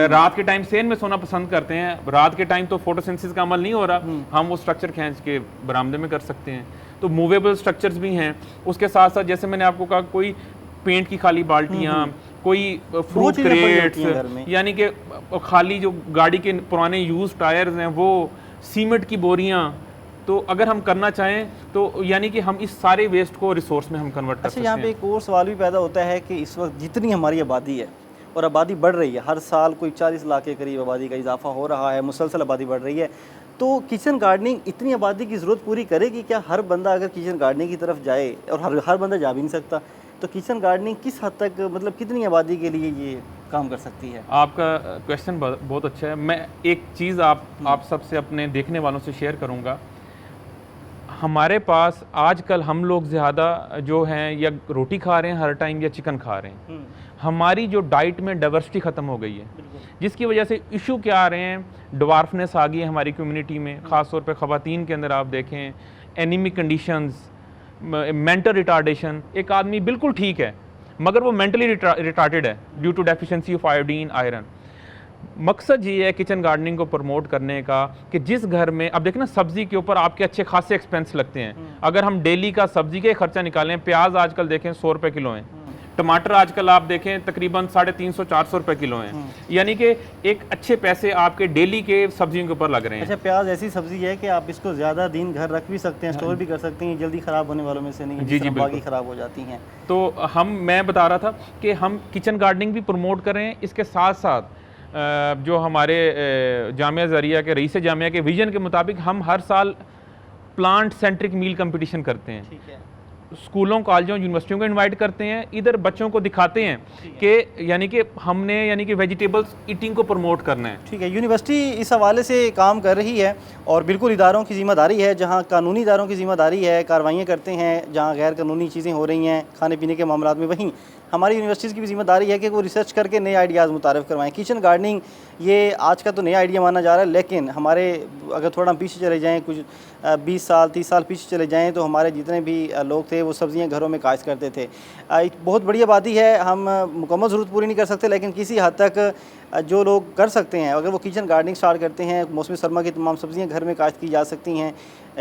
रात के टाइम सेन में सोना पसंद करते हैं, रात के टाइम तो फोटोसिंथेसिस का अमल नहीं हो रहा, हम वो स्ट्रक्चर खींच के बरामदे में कर सकते हैं। तो मूवेबल स्ट्रक्चर्स भी हैं। उसके साथ साथ जैसे मैंने आपको कहा, कोई पेंट की खाली बाल्टियाँ, कोई फ्रूट क्रेट्स, यानी कि खाली जो गाड़ी के पुराने यूज टायर्स हैं वो, सीमेंट की बोरियाँ, तो अगर हम करना चाहें तो यानी कि हम इस सारे वेस्ट को रिसोर्स में हम कन्वर्ट कर सकते हैं। यहाँ पे एक और सवाल भी पैदा होता है कि इस वक्त जितनी हमारी आबादी है और आबादी बढ़ रही है, हर साल कोई 40 लाख के करीब आबादी का इजाफा हो रहा है, मुसलसल आबादी बढ़ रही है, तो किचन गार्डनिंग इतनी आबादी की ज़रूरत पूरी करेगी क्या? हर बंदा अगर किचन गार्डनिंग की तरफ जाए, और हर बंदा जा भी नहीं सकता, तो किचन गार्डनिंग किस हद तक, मतलब कितनी आबादी के लिए ये काम कर सकती है? आपका क्वेश्चन बहुत अच्छा है। मैं एक चीज़ आप सबसे अपने देखने वालों से शेयर करूंगा। हमारे पास आजकल हम लोग ज़्यादा जो हैं या रोटी खा रहे हैं हर टाइम या चिकन खा रहे हैं। हमारी जो डाइट में डाइवर्सिटी ख़त्म हो गई है, जिसकी वजह से इशू क्या आ रहे हैं, डवार्फनेस आ गई है हमारी कम्युनिटी में, ख़ास तौर पे ख़वातीन के अंदर आप देखें, एनीमिक कंडीशंस, मेंटल रिटार्डेशन। एक आदमी बिल्कुल ठीक है मगर वो मेंटली रिटार्डेड है due to deficiency of iodine, iron. मकसद ये है किचन गार्डनिंग को प्रमोट करने का कि जिस घर में, अब देखना सब्जी के ऊपर आपके अच्छे खासे एक्सपेंस लगते हैं। अगर हम डेली का सब्जी का खर्चा निकालें, प्याज आजकल देखें 100 रुपये किलो हैं, टमाटर आजकल आप देखें तकरीबन 350-400 रुपये किलो हैं, यानी कि एक अच्छे पैसे आपके डेली के सब्जियों के ऊपर लग रहे हैं। अच्छा, प्याज ऐसी सब्जी है कि आप इसको ज़्यादा दिन घर रख भी सकते हैं, स्टोर भी कर सकते हैं, जल्दी ख़राब होने वालों में से नहीं है, जी जी, बाकी ख़राब हो जाती हैं। तो मैं बता रहा था कि हम किचन गार्डनिंग भी प्रमोट करें, इसके साथ साथ जो हमारे जामिया ज़रिया के रईस जामिया के विजन के मुताबिक हम हर साल प्लांट सेंट्रिक मील कंपटीशन करते हैं। ठीक है। स्कूलों, कॉलेजों, यूनिवर्सिटियों को इनवाइट करते हैं, इधर बच्चों को दिखाते हैं कि यानी कि वेजिटेबल्स ईटिंग को प्रमोट करना है। ठीक है, यूनिवर्सिटी इस हवाले से काम कर रही है और बिल्कुल इदारों की ज़िम्मेदारी है, जहाँ कानूनी इदारों की ज़िम्मेदारी है, कार्रवाइयाँ करते हैं जहाँ गैर कानूनी चीज़ें हो रही हैं खाने पीने के मामलों में, वहीं हमारी यूनिवर्सिटीज़ की भी ज़िम्मेदारी है कि वो रिसर्च करके नए आइडियाज़ मुतारफ़ करवाएं। किचन गार्डनिंग ये आज का तो नया आइडिया माना जा रहा है, लेकिन हमारे अगर थोड़ा हम पीछे चले जाएँ, कुछ 20 साल 30 साल पीछे चले जाएँ, तो हमारे जितने भी लोग थे वो सब्ज़ियाँ घरों में काश्त करते थे। बहुत बड़ी आबादी है, हम मुकम्मल ज़रूरत पूरी नहीं कर सकते, लेकिन किसी हद तक जो लोग कर सकते हैं, अगर वो किचन गार्डनिंग स्टार्ट करते हैं, मौसमी सरमा की तमाम सब्ज़ियाँ घर में काश्त की जा सकती हैं।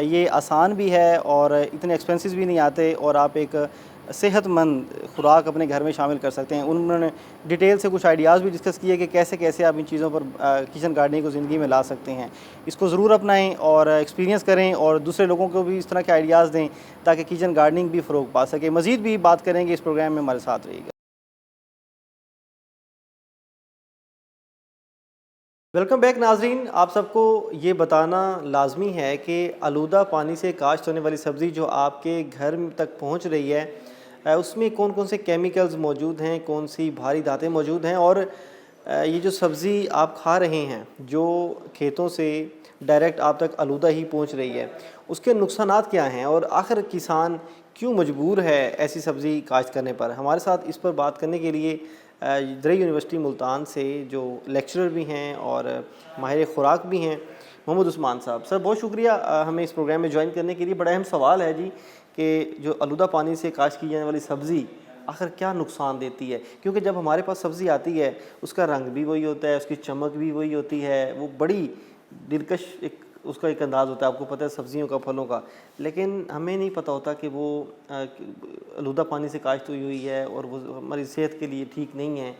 ये आसान भी है और इतने एक्सपेंसेस भी नहीं आते, और आप एक सेहतमंद खुराक अपने घर में शामिल कर सकते हैं। उन्होंने डिटेल से कुछ आइडियाज़ भी डिस्कस किए कि कैसे कैसे आप इन चीज़ों पर किचन गार्डनिंग को ज़िंदगी में ला सकते हैं। इसको ज़रूर अपनाएं और एक्सपीरियंस करें और दूसरे लोगों को भी इस तरह के आइडियाज़ दें ताकि किचन गार्डनिंग भी फ़रोग पा सके। मज़ीद भी बात करेंगे इस प्रोग्राम में, हमारे साथ रहिएगा। वेलकम बैक नाजरीन। आप सबको ये बताना लाजमी है कि आलूदा पानी से काश्त होने वाली सब्ज़ी जो आपके घर तक पहुंच रही है, उसमें कौन कौन से केमिकल्स मौजूद हैं, कौन सी भारी धातें मौजूद हैं, और ये जो सब्ज़ी आप खा रहे हैं जो खेतों से डायरेक्ट आप तक आलूदा ही पहुंच रही है, उसके नुकसानात क्या हैं, और आखिर किसान क्यों मजबूर है ऐसी सब्ज़ी काश्त करने पर। हमारे साथ इस पर बात करने के लिए ज़रई यूनिवर्सिटी मुल्तान से जो लेक्चरर भी हैं और माहिर खुराक भी हैं, मोहम्मद उस्मान साहब। सर, बहुत शुक्रिया हमें इस प्रोग्राम में ज्वाइन करने के लिए। बड़ा अहम सवाल है जी कि जो आलूदा पानी से काश्त की जाने वाली सब्ज़ी आखिर क्या नुकसान देती है, क्योंकि जब हमारे पास सब्ज़ी आती है उसका रंग भी वही होता है, उसकी चमक भी वही होती है, वो बड़ी दिलकश उसका एक अंदाज़ होता है, आपको पता है सब्ज़ियों का, फलों का, लेकिन हमें नहीं पता होता कि वो आलूदा पानी से काश्त हुई है और वो हमारी सेहत के लिए ठीक नहीं है।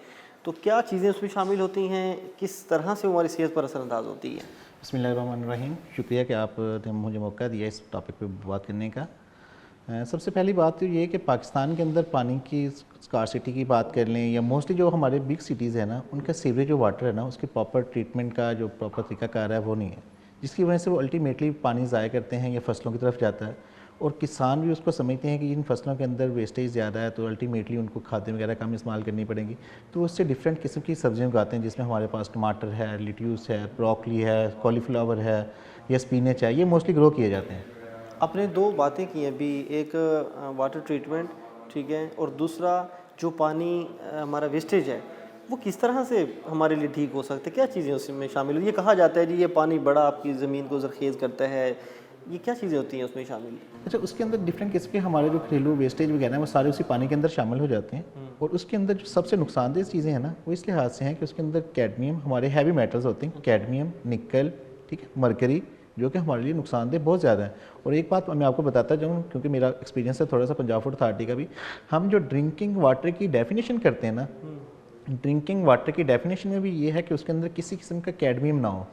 तो क्या चीज़ें उसमें शामिल होती हैं, किस तरह से हमारी सेहत पर असरअंदाज होती है? बिस्मिल्लाहिर्रहमानिर्रहीम। शुक्रिया कि आपने मुझे मौका दिया इस टॉपिक पे बात करने का। सबसे पहली बात तो ये है कि पाकिस्तान के अंदर पानी की स्कार्सिटी की बात कर लें, या मोस्टली जो हमारे बिग सिटीज़ है ना, उनका सीवरेज जो वाटर है ना, उसके प्रॉपर ट्रीटमेंट का जो प्रॉपर तरीकाकार है वो नहीं है, जिसकी वजह से वो अल्टीमेटली पानी ज़ाया करते हैं या फसलों की तरफ जाता है, और किसान भी उसको समझते हैं कि इन फसलों के अंदर वेस्टेज ज़्यादा है तो अल्टीमेटली उनको खादें वगैरह कम इस्तेमाल करनी पड़ेंगी, तो उससे डिफरेंट किस्म की सब्जियां उगाते हैं, जिसमें हमारे पास टमाटर है, लिट्यूस है, ब्रोकली है, कॉलीफ्लावर है या स्पिनच है, ये मोस्टली ग्रो किए जाते हैं। आपने दो बातें की हैं अभी, एक वाटर ट्रीटमेंट, ठीक है, और दूसरा जो पानी हमारा वेस्टेज है वो किस तरह से हमारे लिए ठीक हो सकते हैं, क्या चीज़ें उसमें शामिल हो? ये कहा जाता है जी ये पानी बड़ा आपकी ज़मीन को ज़रखेज़ करता है, ये क्या चीज़ें होती हैं उसमें शामिल? अच्छा, उसके अंदर डिफरेंट किस्म के हमारे जो घरेलू वेस्टेज वगैरह हैं वो सारे उसी पानी के अंदर शामिल हो जाते हैं, और उसके अंदर जो सबसे नुकसानदेह चीज़ें हैं ना, वो इस लिहाज से हैं कि उसके अंदर कैडमियम, हमारे हैवी मेटल्स होते हैं, कैडमियम, निकल, ठीक है, मरकरी, जो कि हमारे लिए नुकसानदेह बहुत ज़्यादा है। और एक बात मैं आपको बताता जाऊँ, क्योंकि मेरा एक्सपीरियंस है थोड़ा सा पंजाब फूड अथॉरिटी का भी, हम जो ड्रिंकिंग वाटर की डेफिनेशन करते हैं ना, ड्रिंकिंग वाटर की डेफिनेशन में भी ये है कि उसके अंदर किसी किस्म का कैडमियम ना हो।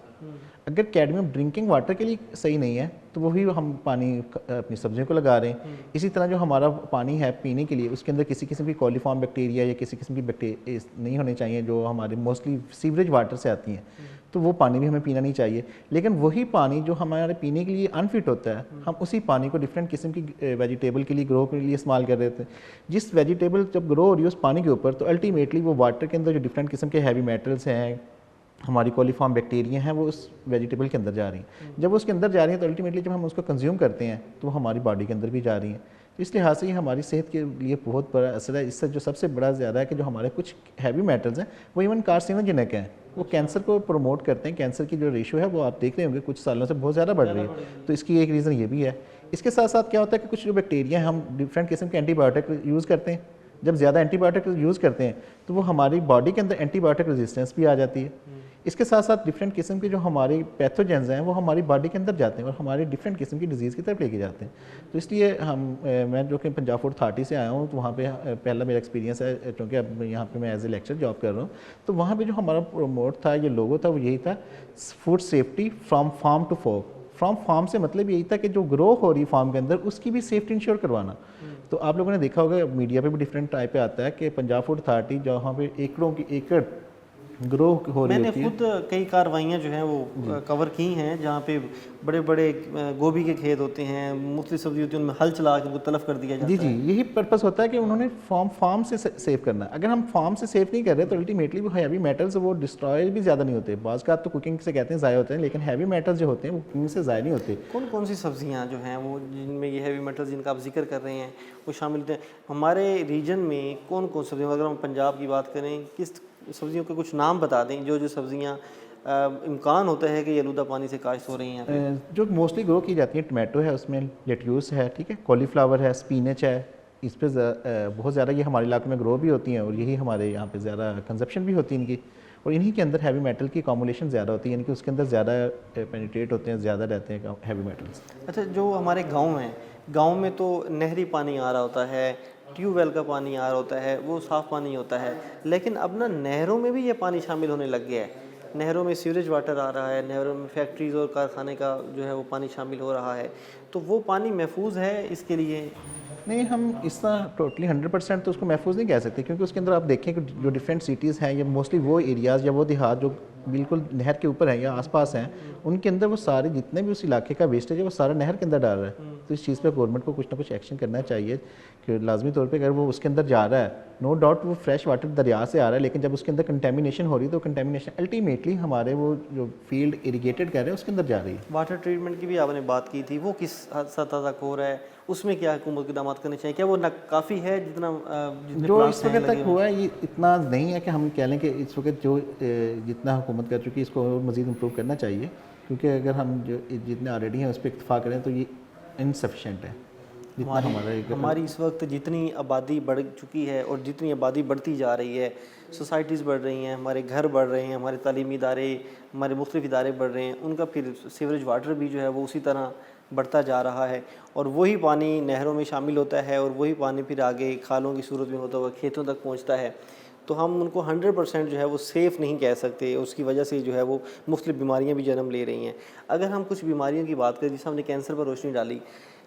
अगर कैडमियम ड्रिंकिंग वाटर के लिए सही नहीं है तो वही हम पानी अपनी सब्जियों को लगा रहे हैं। इसी तरह जो हमारा पानी है पीने के लिए, उसके अंदर किसी किस्म की कॉलीफॉर्म बैक्टीरिया या किसी किस्म की बैक्टीरिया नहीं होने चाहिए जो हमारे मोस्टली सीवरेज वाटर से आती हैं। तो वो पानी भी हमें पीना नहीं चाहिए। लेकिन वही पानी जो हमारे पीने के लिए अनफिट होता है, हम उसी पानी को डिफरेंट किस्म की वेजिटेबल के लिए ग्रो के लिए इस्तेमाल कर रहे थे। जिस वेजिटेबल जब ग्रो हो रही है उस पानी के ऊपर, तो अल्टीमेटली वो वाटर के अंदर जो डिफरेंट किस्म के हैवी मेटल्स हैं, हमारी कोलीफॉर्म बैक्टीरिया हैं, वो उस वेजिटेबल के अंदर जा रही हैं। जब वो उसके अंदर जा रही हैं तो अल्टीमेटली जब हम उसको कंज्यूम करते हैं तो वो हमारी बॉडी के अंदर भी जा रही हैं। तो इस लिहाज से ये हमारी सेहत के लिए बहुत बड़ा असर है। इससे जो सबसे बड़ा ज़्यादा है कि जो हमारे कुछ हैवी मेटल्स हैं वो इवन कार्सिनोजेनिक हैं, वो कैंसर को प्रमोट करते हैं। कैंसर की जो रेशो है वो आप देख रहे होंगे कुछ सालों से बहुत ज़्यादा बढ़ रही है, तो इसकी एक रीज़न ये भी है। इसके साथ साथ क्या होता है कि कुछ जो बैक्टीरिया हैं, हम डिफरेंट किस्म के एंटीबायोटिक यूज़ करते हैं। जब ज़्यादा एंटीबायोटिक यूज़ करते हैं तो वो हमारी बॉडी के अंदर एंटीबायोटिक रेजिस्टेंस भी आ जाती है। इसके साथ साथ डिफरेंट किस्म के जो हमारे पैथोजेंस हैं वो हमारी बॉडी के अंदर जाते हैं और हमारे डिफरेंट किस्म की डिजीज़ की तरफ लेके जाते हैं। तो इसलिए मैं जो कि पंजाब फूड अथॉरिटी से आया हूँ, तो वहाँ पे पहला मेरा एक्सपीरियंस है, क्योंकि अब यहाँ पे मैं एज ए लेक्चर जॉब कर रहा हूँ। तो वहाँ पे जो हमारा प्रमोट था, ये लोगो था, वो यही था, food safety from farm to fork. From farm से मतलब यही था कि जो ग्रो हो रही फार्म के अंदर उसकी भी सेफ्टी इंश्योर करवाना। तो आप लोगों ने देखा होगा मीडिया पे भी डिफरेंट टाइप पे आता है कि पंजाब फूड अथॉरिटी जहाँ पे एकड़ों की एकड़ ग्रो हो रही मैंने होती है। खुद कई कार्रवाइयाँ जो हैं वो कवर की हैं, जहाँ पे बड़े बड़े गोभी के खेत होते हैं, मुख्तलिफ सब्जी होती है, उनमें हल चला के उनको तलफ कर दिया जाता जी है। जी, यही पर्पस होता है कि उन्होंने फार्म से सेव करना है। अगर हम फार्म से सेव नहीं कर रहे तो अल्टीमेटली वो हैवी मेटल्स वो डिस्ट्रॉय भी ज़्यादा नहीं होते। बाज़ का तो कुकिंग से कहते हैं ज़ाया होते हैं, लेकिन हैवी मेटल्स जो होते हैं वो कुकिंग से ज़ाया नहीं होते। कौन कौन सी सब्जियां जो हैं वो जिनमें ये हैवी मेटल्स जिनका आप जिक्र कर रहे हैं वो शामिल होते हैं? हमारे रीजन में कौन कौन सब्जियां, अगर हम पंजाब की बात करें, किस सब्जियों के कुछ नाम बता दें जो सब्जियां इम्कान होता है कि ये आलूदा पानी से काश्त हो रही हैं? जो मोस्टली ग्रो की जाती है, टमाटो है, उसमें लेट्यूस है, ठीक है, कॉलीफ्लावर है, स्पिनच है, इस पर बहुत ज़्यादा ये हमारे इलाके में ग्रो भी होती हैं और यही हमारे यहाँ पे ज़्यादा कंजप्शन भी होती है इनकी। और इन्हीं के अंदर हैवी मेटल की कॉम्बिनेशन ज़्यादा होती है, यानी कि उसके अंदर ज़्यादा पेनिट्रेट होते हैं, ज़्यादा रहते हैं हैवी मेटल्स। अच्छा, जो हमारे गांव हैं, गांव में तो नहरी पानी आ रहा होता है, ट्यूबवेल का पानी आ रहा होता है, वो साफ़ पानी होता है, लेकिन अब ना नहरों में भी ये पानी शामिल होने लग गया है। नहरों में सीवरेज वाटर आ रहा है, नहरों में फैक्ट्रीज़ और कारखाने का जो है वो पानी शामिल हो रहा है। तो वो पानी महफूज है इसके लिए? नहीं, हम इस तरह टोटली 100% तो उसको महफूज नहीं कह सकते, क्योंकि उसके अंदर आप देखें कि जो डिफरेंट सिटीज़ हैं या मोस्टली वो एरियाज़ या वो देहात जो बिल्कुल नहर के ऊपर हैं या आसपास हैं, उनके अंदर वो सारे जितने भी उस इलाके का वेस्टेज है वो सारा नहर के अंदर डाल रहा है। तो इस चीज़ पर गवर्नमेंट को कुछ ना कुछ एक्शन करना चाहिए कि लाजमी तौर पे अगर वो उसके अंदर जा रहा है, नो डाउट वो फ्रेश वाटर दरिया से आ रहा है, लेकिन जब उसके अंदर कंटेमिनेशन हो रही है तो कंटेमिनेशन अल्टीमेटली हमारे वो जो फील्ड इरीगेटेड कर रहे हैं उसके अंदर जा रही है। वाटर ट्रीटमेंट की भी आपने बात की थी, वो किस सतह तक हो रहा है, उसमें क्या हुकूमत इक़दाम करने चाहिए? क्या वो न काफ़ी है जितना जो इस वक्त तक हुआ है ये इतना नहीं है कि हम कह लें कि इस वक्त जो जितना हुकूमत कर चुकी है इसको मज़ीद इम्प्रूव करना चाहिए, क्योंकि अगर हम जो जितने ऑलरेडी हैं उस पर इत्तफाक करें तो ये इनसफिशेंट है जितना हमारी इस वक्त जितनी आबादी बढ़ चुकी है और जितनी आबादी बढ़ती जा रही है, सोसाइटीज़ बढ़ रही हैं, हमारे घर बढ़ रहे हैं, हमारे तालीमी इदारे, हमारे मुख्तलिफ इदारे बढ़ रहे हैं, उनका फिर सीवरेज वाटर भी जो है वो उसी तरह बढ़ता जा रहा है और वही पानी नहरों में शामिल होता है और वही पानी फिर आगे खालों की सूरत में होता हुआ खेतों तक पहुंचता है। तो हम उनको 100% जो है वो सेफ़ नहीं कह सकते, उसकी वजह से जो है वो मुख्तलिफ बीमारियां भी जन्म ले रही हैं। अगर हम कुछ बीमारियों की बात करें, जिससे हमने कैंसर पर रोशनी डाली,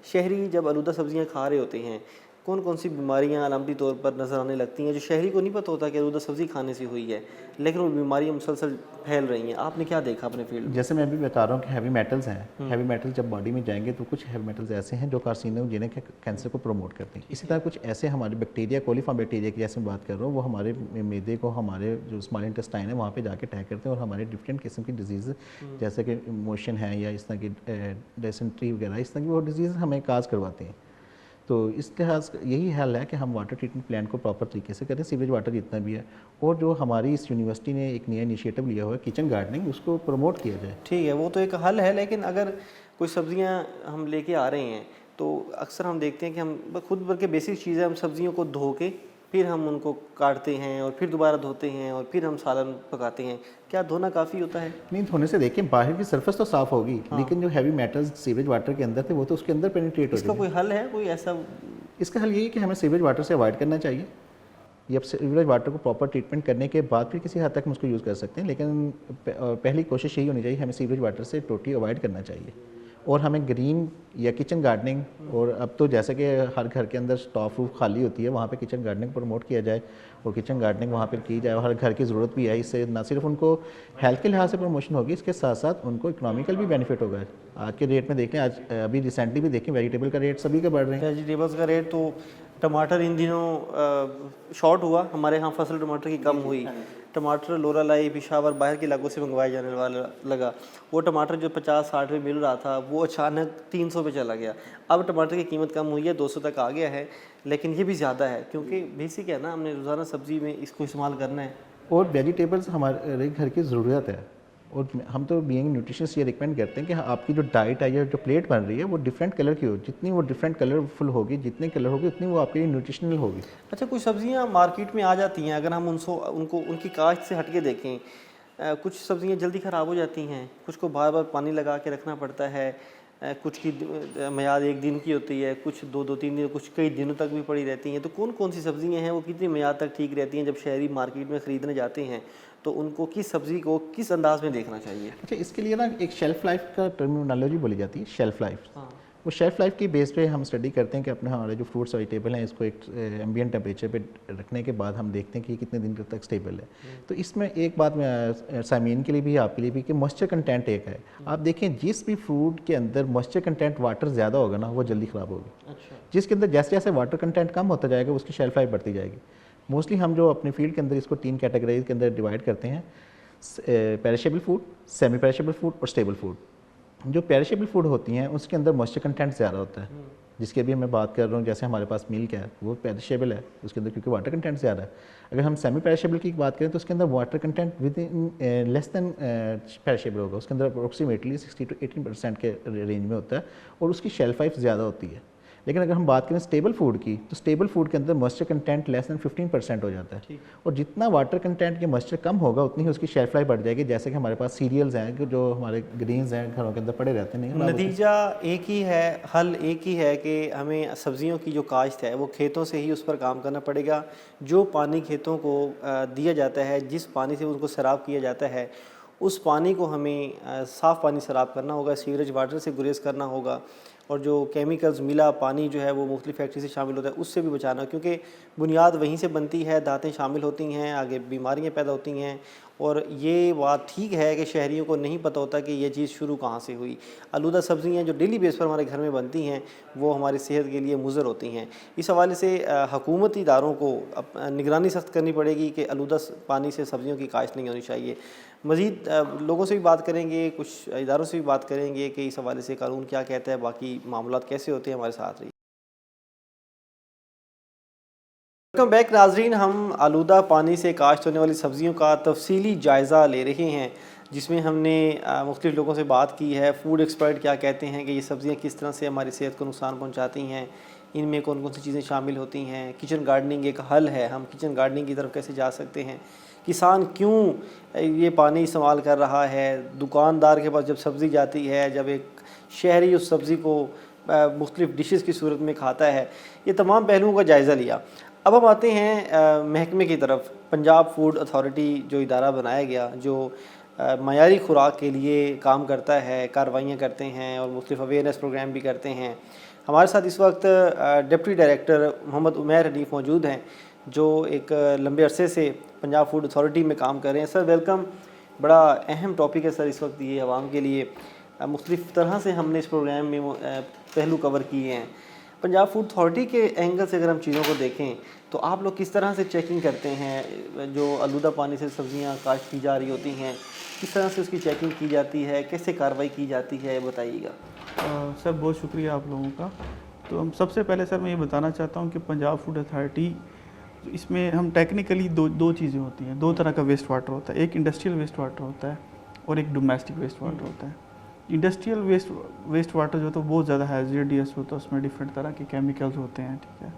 शहरी जब आलूदा सब्जियां खा रहे होते हैं, कौन कौन सी बीमारियां अलामती तौर पर नज़र आने लगती हैं जो शहरी को नहीं पता होता कि आलूदा सब्ज़ी खाने से हुई है, लेकिन वो बीमारियां मुसलसल फैल रही हैं? आपने क्या देखा अपने फील्ड? जैसे मैं अभी बता रहा हूँ कि हैवी मेटल्स हैं, हैवी मेटल्स जब बॉडी में जाएंगे तो कुछ हैवी मेटल्स ऐसे हैं जो कार्सिनोजेनिक कैंसर को प्रमोट करते हैं। इसी तरह कुछ ऐसे हमारे बैक्टीरिया, कोलीफॉर्म बैक्टीरिया की जैसे मैं बात कर रहा हूँ, वो हमारे मैदे को, हमारे जो स्मॉल इंटेस्टाइन है वहाँ पे जाके अटैक करते हैं और हमारे डिफरेंट किस्म की डिजीज़ जैसे कि मोशन है या इस तरह की डिसेंट्री वगैरह, इस तरह की वो डिजीज़ हमें काज करवाते हैं। तो इस लिहाज यही हाल है कि हम वाटर ट्रीटमेंट प्लांट को प्रॉपर तरीके से करें, सीवरेज वाटर जितना भी है, और जो हमारी इस यूनिवर्सिटी ने एक नया इनिशिएटिव लिया हुआ है किचन गार्डनिंग, उसको प्रमोट किया जाए। ठीक है, वो तो एक हल है, लेकिन अगर कोई सब्जियां हम लेके आ रहे हैं तो अक्सर हम देखते हैं कि हम खुद भर के बेसिक चीज़ें, हम सब्जियों को धो के फिर हम उनको काटते हैं और फिर दोबारा धोते हैं और फिर हम सालन पकाते हैं। क्या धोना काफ़ी होता है? नहीं, धोने से देखिए बाहर की सरफेस तो साफ़ होगी, लेकिन जो हैवी मेटल्स सीवरेज वाटर के अंदर थे वो तो उसके अंदर पेनिट्रेट हो इसका कोई हल है, कोई ऐसा? इसका हल यही है कि हमें सीवरेज वाटर से अवॉइड करना चाहिए। ये सीवरेज वाटर को प्रॉपर ट्रीटमेंट करने के बाद फिर किसी हद तक हम उसको यूज़ कर सकते हैं, लेकिन पहली कोशिश यही होनी चाहिए, हमें सीवरेज वाटर से टोटली अवॉइड करना चाहिए और हमें ग्रीन या किचन गार्डनिंग, और अब तो जैसे कि हर घर के अंदर स्टॉफ रूफ खाली होती है, वहाँ पे किचन गार्डनिंग प्रमोट किया जाए और किचन गार्डनिंग वहाँ पे की जाए, और हर घर की ज़रूरत भी है। इससे ना सिर्फ उनको हेल्थ के लिहाज से प्रमोशन होगी, इसके साथ साथ उनको इकोनॉमिकल भी बेनिफिट होगा। आज के रेट में देखें, आज अभी रिसेंटली भी देखें वेजिटेबल का रेट सभी के बढ़ रहे हैं। वेजिटेबल्स का रेट तो टमाटर इन दिनों शॉर्ट हुआ, हमारे यहाँ फसल टमाटर की कम हुई। टमाटर लोरालाई पिशावर बाहर के इलाकों से मंगवाया जाने वाला लगा। वो टमाटर जो 50-60 में मिल रहा था वो अचानक 300 पे चला गया। अब टमाटर की कीमत कम हुई है, 200 तक आ गया है, लेकिन ये भी ज़्यादा है क्योंकि बेसिक है ना, हमने रोज़ाना सब्ज़ी में इसको इस्तेमाल करना है। और वेजिटेबल्स हमारे घर की ज़रूरत है, और हम तो बीइंग न्यूट्रिशनिस्ट ये रिकमेंड करते हैं कि आपकी जो डाइट है या जो प्लेट बन रही है वो डिफरेंट कलर की हो। जितनी वो डिफरेंट कलरफुल होगी, जितने कलर होगी, उतनी वो आपके लिए न्यूट्रिशनल होगी। अच्छा, कुछ सब्ज़ियाँ मार्केट में आ जाती हैं, अगर हम उनको उनकी काश्त से हट के देखें, कुछ सब्ज़ियाँ जल्दी ख़राब हो जाती हैं, कुछ को बार बार पानी लगा के रखना पड़ता है, कुछ की मियाद 1 दिन की होती है, कुछ 2-3 दिन, कुछ कई दिनों तक भी पड़ी रहती हैं। तो कौन कौन सी सब्ज़ियाँ हैं वो कितनी मियाद तक ठीक रहती हैं? जब शहरी मार्केट में ख़रीदने जाते हैं तो उनको किस सब्ज़ी को किस अंदाज में देखना चाहिए? अच्छा, इसके लिए ना एक शेल्फ़ लाइफ का टर्मिनोलॉजी बोली जाती है, शेल्फ़ लाइफ। हाँ। वो शेल्फ़ लाइफ की बेस पे हम स्टडी करते हैं कि अपने हमारे जो फ्रूट्स वेजिटेबल हैं इसको एक एम्बिएंट टेम्परेचर पे रखने के बाद हम देखते हैं कि ये कितने दिन तक स्टेबल है। तो इसमें एक बात मैं सामीन के लिए भी, आपके लिए भी, कि मॉइस्चर कंटेंट एक है। आप देखें, जिस भी फ्रूट के अंदर मॉइस्चर कंटेंट वाटर ज़्यादा होगा ना, वो जल्दी ख़राब होगी। अच्छा। जिसके अंदर जैसे जैसे वाटर कंटेंट कम होता जाएगा उसकी शेल्फ़ लाइफ बढ़ती जाएगी। मोस्टली हम जो अपनी फील्ड के अंदर इसको 3 कैटेगरीज के अंदर डिवाइड करते हैं, perishable food, semi perishable food और स्टेबल फूड। जो पेरिशेबल फूड होती हैं उसके अंदर मॉइस्चर कंटेंट ज़्यादा होता है, जिसके अभी मैं बात कर रहा हूँ, जैसे हमारे पास मिल्क है वो पेरिशेबल है, उसके अंदर क्योंकि वाटर कंटेंट ज़्यादा है। अगर हम सेमी पेरिशेबल की बात करें तो उसके अंदर water content with in less than perishable होगा, उसके अंदर अप्रोक्सीमेटली 60 to 18% के रेंज में होता है और उसकी शेल्फ लाइफ ज़्यादा होती है। लेकिन अगर हम बात करें स्टेबल फूड की, तो स्टेबल फूड के अंदर मॉइस्चर कंटेंट लेस दैन 15% हो जाता है, और जितना वाटर कंटेंट या मॉइस्चर कम होगा उतनी ही उसकी शेल्फ लाइफ बढ़ जाएगी। जैसे कि हमारे पास सीरियल्स हैं जो हमारे ग्रेन्स हैं घरों के अंदर पड़े रहते हैं। नतीजा एक ही है, हल एक ही है कि हमें सब्जियों की जो काश्त है वो खेतों से ही उस पर काम करना पड़ेगा। जो पानी खेतों को दिया जाता है, जिस पानी से उनको सैराब किया जाता है, उस पानी को हमें साफ़ पानी सैराब करना होगा, सीवरेज वाटर से गुरेज करना होगा, और जो केमिकल्स मिला पानी जो है वो मुख्तलिफ फैक्ट्री से शामिल होता है उससे भी बचाना, क्योंकि बुनियाद वहीं से बनती है, दातें शामिल होती हैं, आगे बीमारियां पैदा होती हैं। और ये बात ठीक है कि शहरियों को नहीं पता होता कि ये चीज़ शुरू कहाँ से हुई। आलूदा सब्ज़ियाँ जो डेली बेस पर हमारे घर में बनती हैं वो हमारी सेहत के लिए मुज़र होती हैं। इस हवाले से हुकूमती इदारों को निगरानी सख्त करनी पड़ेगी कि आलूदा पानी से सब्ज़ियों की काश्त नहीं होनी चाहिए। मज़ीद लोगों से भी बात करेंगे, कुछ इदारों से भी बात करेंगे कि इस हवाले से कानून क्या कहता है, बाकी मामलात कैसे होते हैं। हमारे साथ रहिए। वेलकम बैक नाजरीन, हम आलूदा पानी से काश्त होने वाली सब्ज़ियों का तफसीली जायज़ा ले रहे हैं, जिसमें हमने मुख्तलिफ़ लोगों से बात की है। फूड एक्सपर्ट क्या कहते हैं कि ये सब्ज़ियाँ किस तरह से हमारी सेहत को नुकसान पहुँचाती हैं, इनमें कौन कौन सी चीज़ें शामिल होती हैं। किचन गार्डनिंग एक हल है, हम किचन गार्डनिंग की तरफ कैसे जा सकते हैं। किसान क्यों ये पानी इस्तेमाल कर रहा है, दुकानदार के पास जब सब्ज़ी जाती है, जब एक शहरी उस सब्ज़ी को मुख्तलिफ़ डिशेस की सूरत में खाता है, ये तमाम पहलुओं का जायज़ा लिया। अब हम आते हैं महकमे की तरफ। पंजाब फूड अथॉरिटी जो इदारा बनाया गया, जो मयारी खुराक के लिए काम करता है, कार्रवाइयाँ करते हैं और मुख्तलिफ़ अवेयरनेस प्रोग्राम भी करते हैं। हमारे साथ इस वक्त डिप्टी डायरेक्टर मोहम्मद उमैर हनीफ मौजूद हैं, जो एक लंबे अरसे से पंजाब फूड अथॉरिटी में काम कर रहे हैं। Sir welcome. बड़ा अहम टॉपिक है सर इस वक्त ये आवाम के लिए। मुख्तलिफ़ तरह से हमने इस प्रोग्राम में पहलू कवर किए हैं। पंजाब फूड अथॉरिटी के एंगल से अगर हम चीज़ों को देखें तो आप लोग किस तरह से चेकिंग करते हैं? जो आलूदा पानी से सब्ज़ियाँ काश्त की जा रही होती हैं, किस तरह से उसकी चेकिंग की जाती है, कैसे कार्रवाई की जाती है, बताइएगा। सर बहुत शुक्रिया आप लोगों का। तो हम सबसे पहले सर मैं ये बताना चाहता हूँ कि पंजाब फूड अथॉरिटी, इसमें हम टेक्निकली दो चीज़ें होती हैं। 2 तरह का वेस्ट वाटर होता है, एक इंडस्ट्रियल वेस्ट वाटर होता है और एक डोमेस्टिक वेस्ट वाटर होता है। इंडस्ट्रियल वेस्ट वाटर जो तो बहुत ज़्यादा हैज़र्डियस होता है, उसमें डिफरेंट तरह के केमिकल्स होते हैं, ठीक है,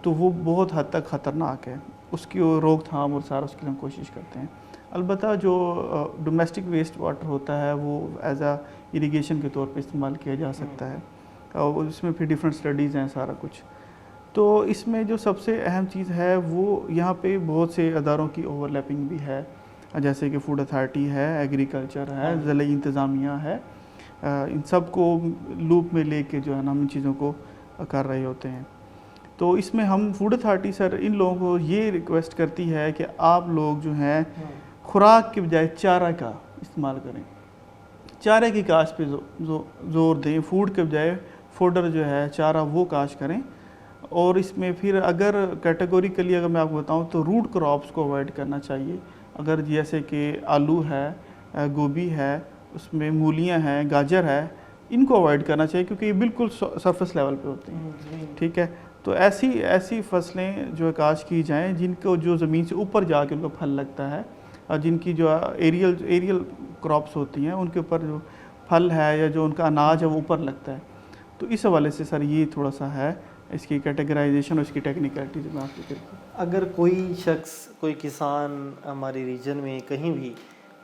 तो वो बहुत हद तक ख़तरनाक है। उसकी रोकथाम और सारा उसके लिए हम कोशिश करते हैं। अलबत्ता जो डोमेस्टिक वेस्ट वाटर होता है वो एज आ इरिगेशन के तौर पे इस्तेमाल किया जा सकता है, और इसमें फिर डिफरेंट स्टडीज़ हैं सारा कुछ। तो इसमें जो सबसे अहम चीज़ है वो यहाँ पे बहुत से अदारों की ओवरलैपिंग भी है, जैसे कि फूड अथॉरिटी है, एग्रीकल्चर है, ज़िला इंतज़ामिया है, इन सब को लूप में लेके जो है ना हम इन चीज़ों को कर रहे होते हैं। तो इसमें हम फूड अथॉरिटी सर इन लोगों को ये रिक्वेस्ट करती है कि आप लोग जो हैं खुराक के बजाय चारा का इस्तेमाल करें, चारे की काश्त पे जोर दें, फूड के बजाय फोडर जो है चारा वो काश्त करें। और इसमें फिर अगर कैटेगोरिकली अगर मैं आपको बताऊं तो रूट क्रॉप्स को अवॉइड करना चाहिए। अगर जैसे कि आलू है, गोभी है, उसमें मूलियां हैं, गाजर है, इनको अवॉइड करना चाहिए क्योंकि ये बिल्कुल सरफेस लेवल पे होते हैं, ठीक है। तो ऐसी फसलें जो काश्त की जाएं जिनको जो ज़मीन से ऊपर जाके उनको फल लगता है, और जिनकी जो एरियल क्रॉप्स होती हैं उनके ऊपर जो फल है या जो उनका अनाज है वो ऊपर लगता है। तो इस हवाले से सर ये थोड़ा सा है इसकी कैटेगराइजेशन और इसकी टेक्निकलिटी जो मैं आपको करती हूँ। अगर कोई शख्स, कोई किसान हमारे रीजन में कहीं भी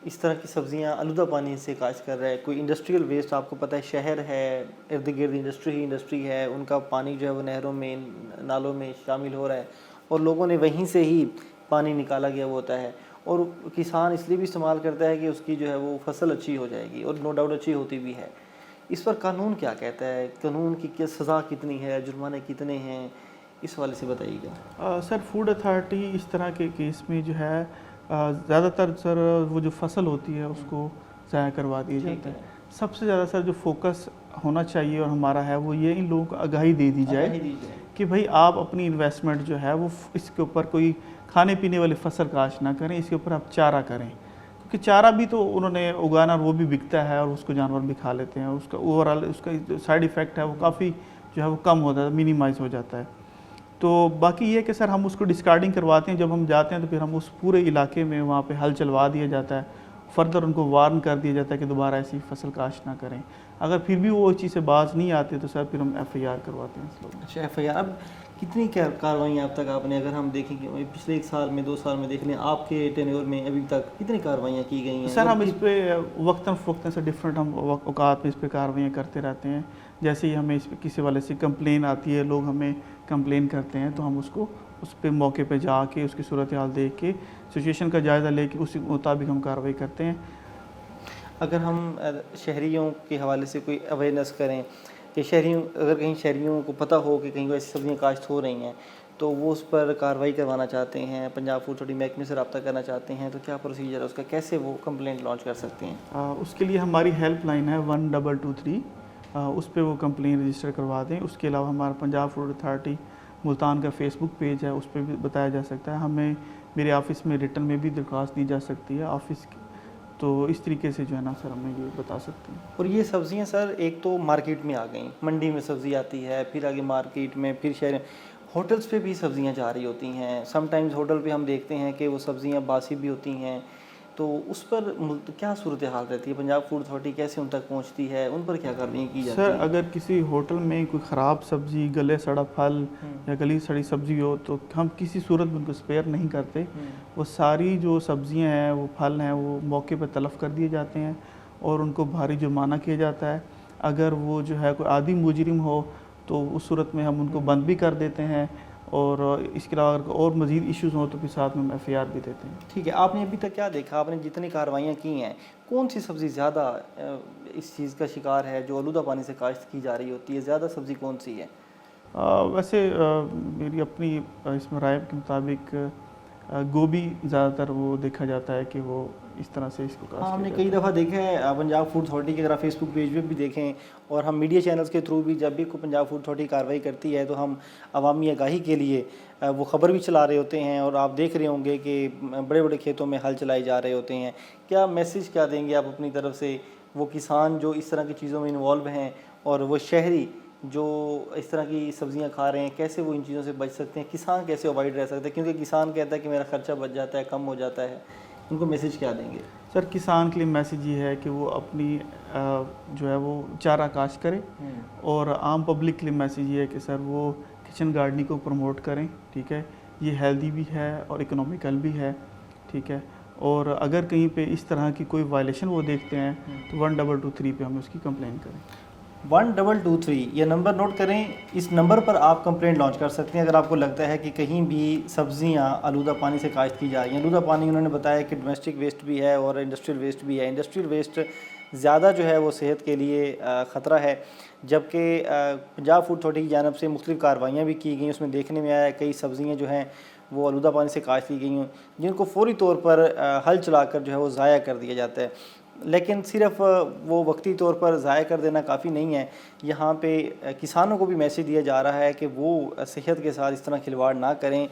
इस तरह की सब्जियां आलूदा पानी से काश्त कर रहा है, कोई इंडस्ट्रियल वेस्ट, आपको पता है शहर है, इर्द गिर्द इंडस्ट्री है, उनका पानी जो है वो नहरों में, नालों में शामिल हो रहा है और लोगों ने वहीं से ही पानी निकाला गया वो होता है, और किसान इसलिए भी इस्तेमाल करता है कि उसकी जो है वो फसल अच्छी हो जाएगी, और नो डाउट अच्छी होती भी है। इस पर कानून क्या कहता है, कानून की क्या सज़ा कितनी है, जुर्माने कितने हैं, इस वाले से बताइएगा। सर फूड अथॉरिटी इस तरह के केस में जो है ज़्यादातर सर वो जो फसल होती है उसको ज़ाया करवा दिया जाता है। सबसे ज़्यादा सर जो फोकस होना चाहिए और हमारा है वो ये इन लोगों को आगाही दे दी जाए कि भाई आप अपनी इन्वेस्टमेंट जो है वो इसके ऊपर कोई खाने पीने वाली फसल काश्त ना करें, इसके ऊपर आप चारा करें, क्योंकि चारा भी तो उन्होंने उगाना और वो भी बिकता है और उसको जानवर भी खा लेते हैं, उसका ओवरऑल उसका जो साइड इफ़ेक्ट है वो काफ़ी जो है वो कम होता है, मिनिमाइज़ हो जाता है। तो बाकी ये कि सर हम उसको डिस्कार्डिंग करवाते हैं, जब हम जाते हैं तो फिर हम उस पूरे इलाके में वहाँ पे हल चलवा दिया जाता है, फर्दर उनको वार्न कर दिया जाता है कि दोबारा ऐसी फसल काश्त ना करें। अगर फिर भी वो चीज़ से बाज नहीं आते तो सर फिर हम FIR करवाते हैं इस लोग। अच्छा, FIR। अब कितनी कार्रवाइयाँ अब तक आपने, अगर हम देखें कि पिछले 1 साल में 2 साल में देख लें, आपके टेन्योर में अभी तक कितनी कार्रवाइयाँ की गई हैं? सर हम इस पर वक्तन फ़वक्तन से डिफरेंट हम औकात में इस पर कार्रवाइयाँ करते रहते हैं। जैसे ही हमें इस पर किसी वाले से कंप्लेन आती है, लोग हमें कंप्लेन करते हैं तो हम उसको उस पर मौके पे जाके उसकी सूरत हाल देख के सिचुएशन का जायज़ा लेके उसी मुताबिक हम कार्रवाई करते हैं। अगर हम शहरियों के हवाले से कोई अवेयरनेस करें कि अगर कहीं शहरियों को पता हो कि कहीं ऐसी सब्जियाँ काश्त हो रही हैं तो वो उस पर कार्रवाई करवाना चाहते हैं, पंजाब फूड अथॉरिटी महकमे से रब्ता करना चाहते हैं, तो क्या प्रोसीजर है उसका, कैसे वो कंप्लेंट लॉन्च कर सकते हैं? उसके लिए हमारी हेल्पलाइन है 1223, उस पर वो कंप्लेन रजिस्टर करवा दें। उसके अलावा हमारा पंजाब फूड अथॉरिटी मुल्तान का फेसबुक पेज है, उस पर भी बताया जा सकता है। हमें मेरे ऑफ़िस में रिटर्न में भी दरख्वास्त दी जा सकती है ऑफ़िस की, तो इस तरीके से जो है ना सर हमें ये बता सकते हैं। और ये सब्ज़ियाँ सर एक तो मार्केट में आ गई, मंडी में सब्ज़ी आती है, फिर आगे मार्केट में, फिर शहर, होटल्स पे भी सब्ज़ियाँ जा रही होती हैं। समटाइम्स होटल पे हम देखते हैं कि वो सब्ज़ियाँ बासी भी होती हैं, तो उस पर क्या सूरत हाल रहती है? पंजाब फूड अथॉरिटी कैसे उन तक पहुंचती है, उन पर क्या कार्रवाई की जाती है? सर अगर किसी होटल में कोई ख़राब सब्ज़ी, गले सड़ा फल या गली सड़ी सब्ज़ी हो तो हम किसी सूरत में उनको स्पेयर नहीं करते। वो सारी जो सब्ज़ियां हैं, वो फल हैं, वो मौके पर तलफ़ कर दिए जाते हैं और उनको भारी जुर्माना किया जाता है। अगर वो जो है कोई आदि मुजरिम हो तो उस सूरत में हम उनको बंद भी कर देते हैं, और इसके अलावा अगर और मज़ीद इश्यूज़ हों तो फिर साथ में हम FIR भी देते हैं। ठीक है, आपने अभी तक क्या देखा, आपने जितनी कार्रवाइयाँ की हैं, कौन सी सब्ज़ी ज़्यादा इस चीज़ का शिकार है जो आलूदा पानी से काश्त की जा रही होती है? ज़्यादा सब्ज़ी कौन सी है? वैसे मेरी अपनी इसमें राय के मुताबिक गोभी ज़्यादातर वो देखा जाता है कि वो इस तरह से इसको काश्त हमने किया कई जाता दफ़ा देखा है पंजाब फूड अथॉरिटी के अगर आप फेसबुक पेज पे भी देखें, और हम मीडिया चैनल्स के थ्रू भी जब भी कोई पंजाब फूड अथॉरिटी कार्रवाई करती है तो हम अवामी आगाही के लिए वो ख़बर भी चला रहे होते हैं, और आप देख रहे होंगे कि बड़े बड़े खेतों में हल चलाए जा रहे होते हैं। क्या मैसेज क्या देंगे आप अपनी तरफ से वो किसान जो इस तरह की चीज़ों में इन्वॉल्व हैं, और वो शहरी जो इस तरह की सब्जियां खा रहे हैं, कैसे वो इन चीज़ों से बच सकते हैं? किसान कैसे अवॉइड रह सकते हैं, क्योंकि किसान कहता है कि मेरा खर्चा बच जाता है, कम हो जाता है, उनको मैसेज क्या देंगे? सर किसान के लिए मैसेज ये है कि वो अपनी जो है वो चारा काश्त करे, और आम पब्लिक के लिए मैसेज ये है कि सर वो किचन गार्डनिंग को प्रमोट करें। ठीक है, ये हेल्दी भी है और इकोनॉमिकल भी है। ठीक है, और अगर कहीं पे इस तरह की कोई वायलेशन वो देखते हैं तो 1223 पे हमें उसकी कंप्लेन करें। 1223 ये नंबर नोट करें। इस नंबर पर आप कंप्लेंट लॉन्च कर सकते हैं अगर आपको लगता है कि कहीं भी सब्जियां आलूदा पानी से काश्त की जा रही हैं। आलूदा पानी उन्होंने बताया कि डोमेस्टिक वेस्ट भी है और इंडस्ट्रियल वेस्ट भी है। इंडस्ट्रियल वेस्ट ज़्यादा जो है वो सेहत के लिए ख़तरा है, जबकि पंजाब फूड अथॉरिटी की जानब से मुख्तलिफ़ कार्रवाइयाँ भी की गई। उसमें देखने में आया कई सब्ज़ियाँ जो हैं वो आलूदा पानी से काश्त की गई हैं, जिनको फ़ौरी तौर पर हल चलाकर जो है वो ज़ाया कर दिया जाता है। लेकिन सिर्फ वो वक्ती तौर पर ज़ाया कर देना काफ़ी नहीं है। यहाँ पे किसानों को भी मैसेज दिया जा रहा है कि वो सेहत के साथ इस तरह खिलवाड़ ना करें,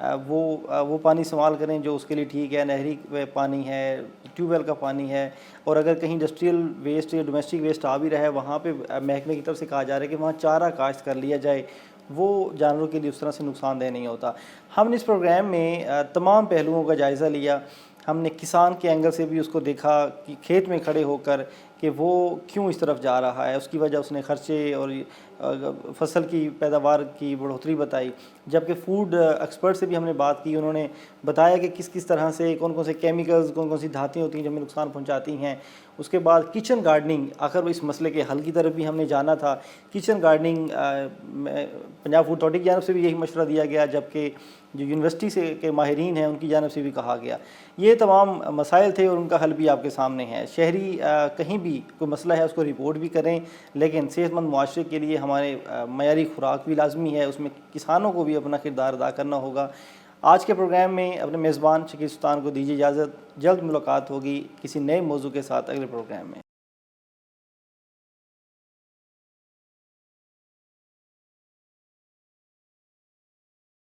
वो पानी इस्तेमाल करें जो उसके लिए ठीक है। नहरी पानी है, ट्यूबवेल का पानी है, और अगर कहीं इंडस्ट्रियल वेस्ट या डोमेस्टिक वेस्ट आ भी रहा है वहाँ पे महकमे की तरफ से कहा जा रहा है कि वहाँ चारा काश्त कर लिया जाए, वो जानवरों के लिए उस तरह से नुकसानदेह नहीं होता। हमने इस प्रोग्राम में तमाम पहलुओं का जायज़ा लिया। हमने किसान के एंगल से भी उसको देखा कि खेत में खड़े होकर कि वो क्यों इस तरफ जा रहा है, उसकी वजह उसने खर्चे और फसल की पैदावार की बढ़ोतरी बताई। जबकि फूड एक्सपर्ट से भी हमने बात की, उन्होंने बताया कि किस किस तरह से कौन कौन से केमिकल्स, कौन कौन सी धातें होती हैं जो हमें नुकसान पहुंचाती हैं। उसके बाद किचन गार्डनिंग, आखिर इस मसले के हल की तरफ भी हमने जाना था। Kitchen gardening Punjab food authority की जानब से भी यही मशवरा दिया गया, जबकि जो यूनिवर्सिटी से के माहिरीन हैं उनकी जानब से भी कहा गया। ये तमाम मसाइल थे और उनका हल भी आपके सामने है। शहरी कहीं भी कोई मसला है उसको रिपोर्ट भी करें, लेकिन सेहतमंद मुआशरे के लिए हमारे मयारी खुराक भी लाजमी है, उसमें किसानों को भी अपना किरदार अदा करना होगा। आज के प्रोग्राम में अपने मेज़बान शकील सुल्तान को दीजिए इजाज़त। जल्द मुलाकात होगी किसी नए मौजू के साथ अगले प्रोग्राम में।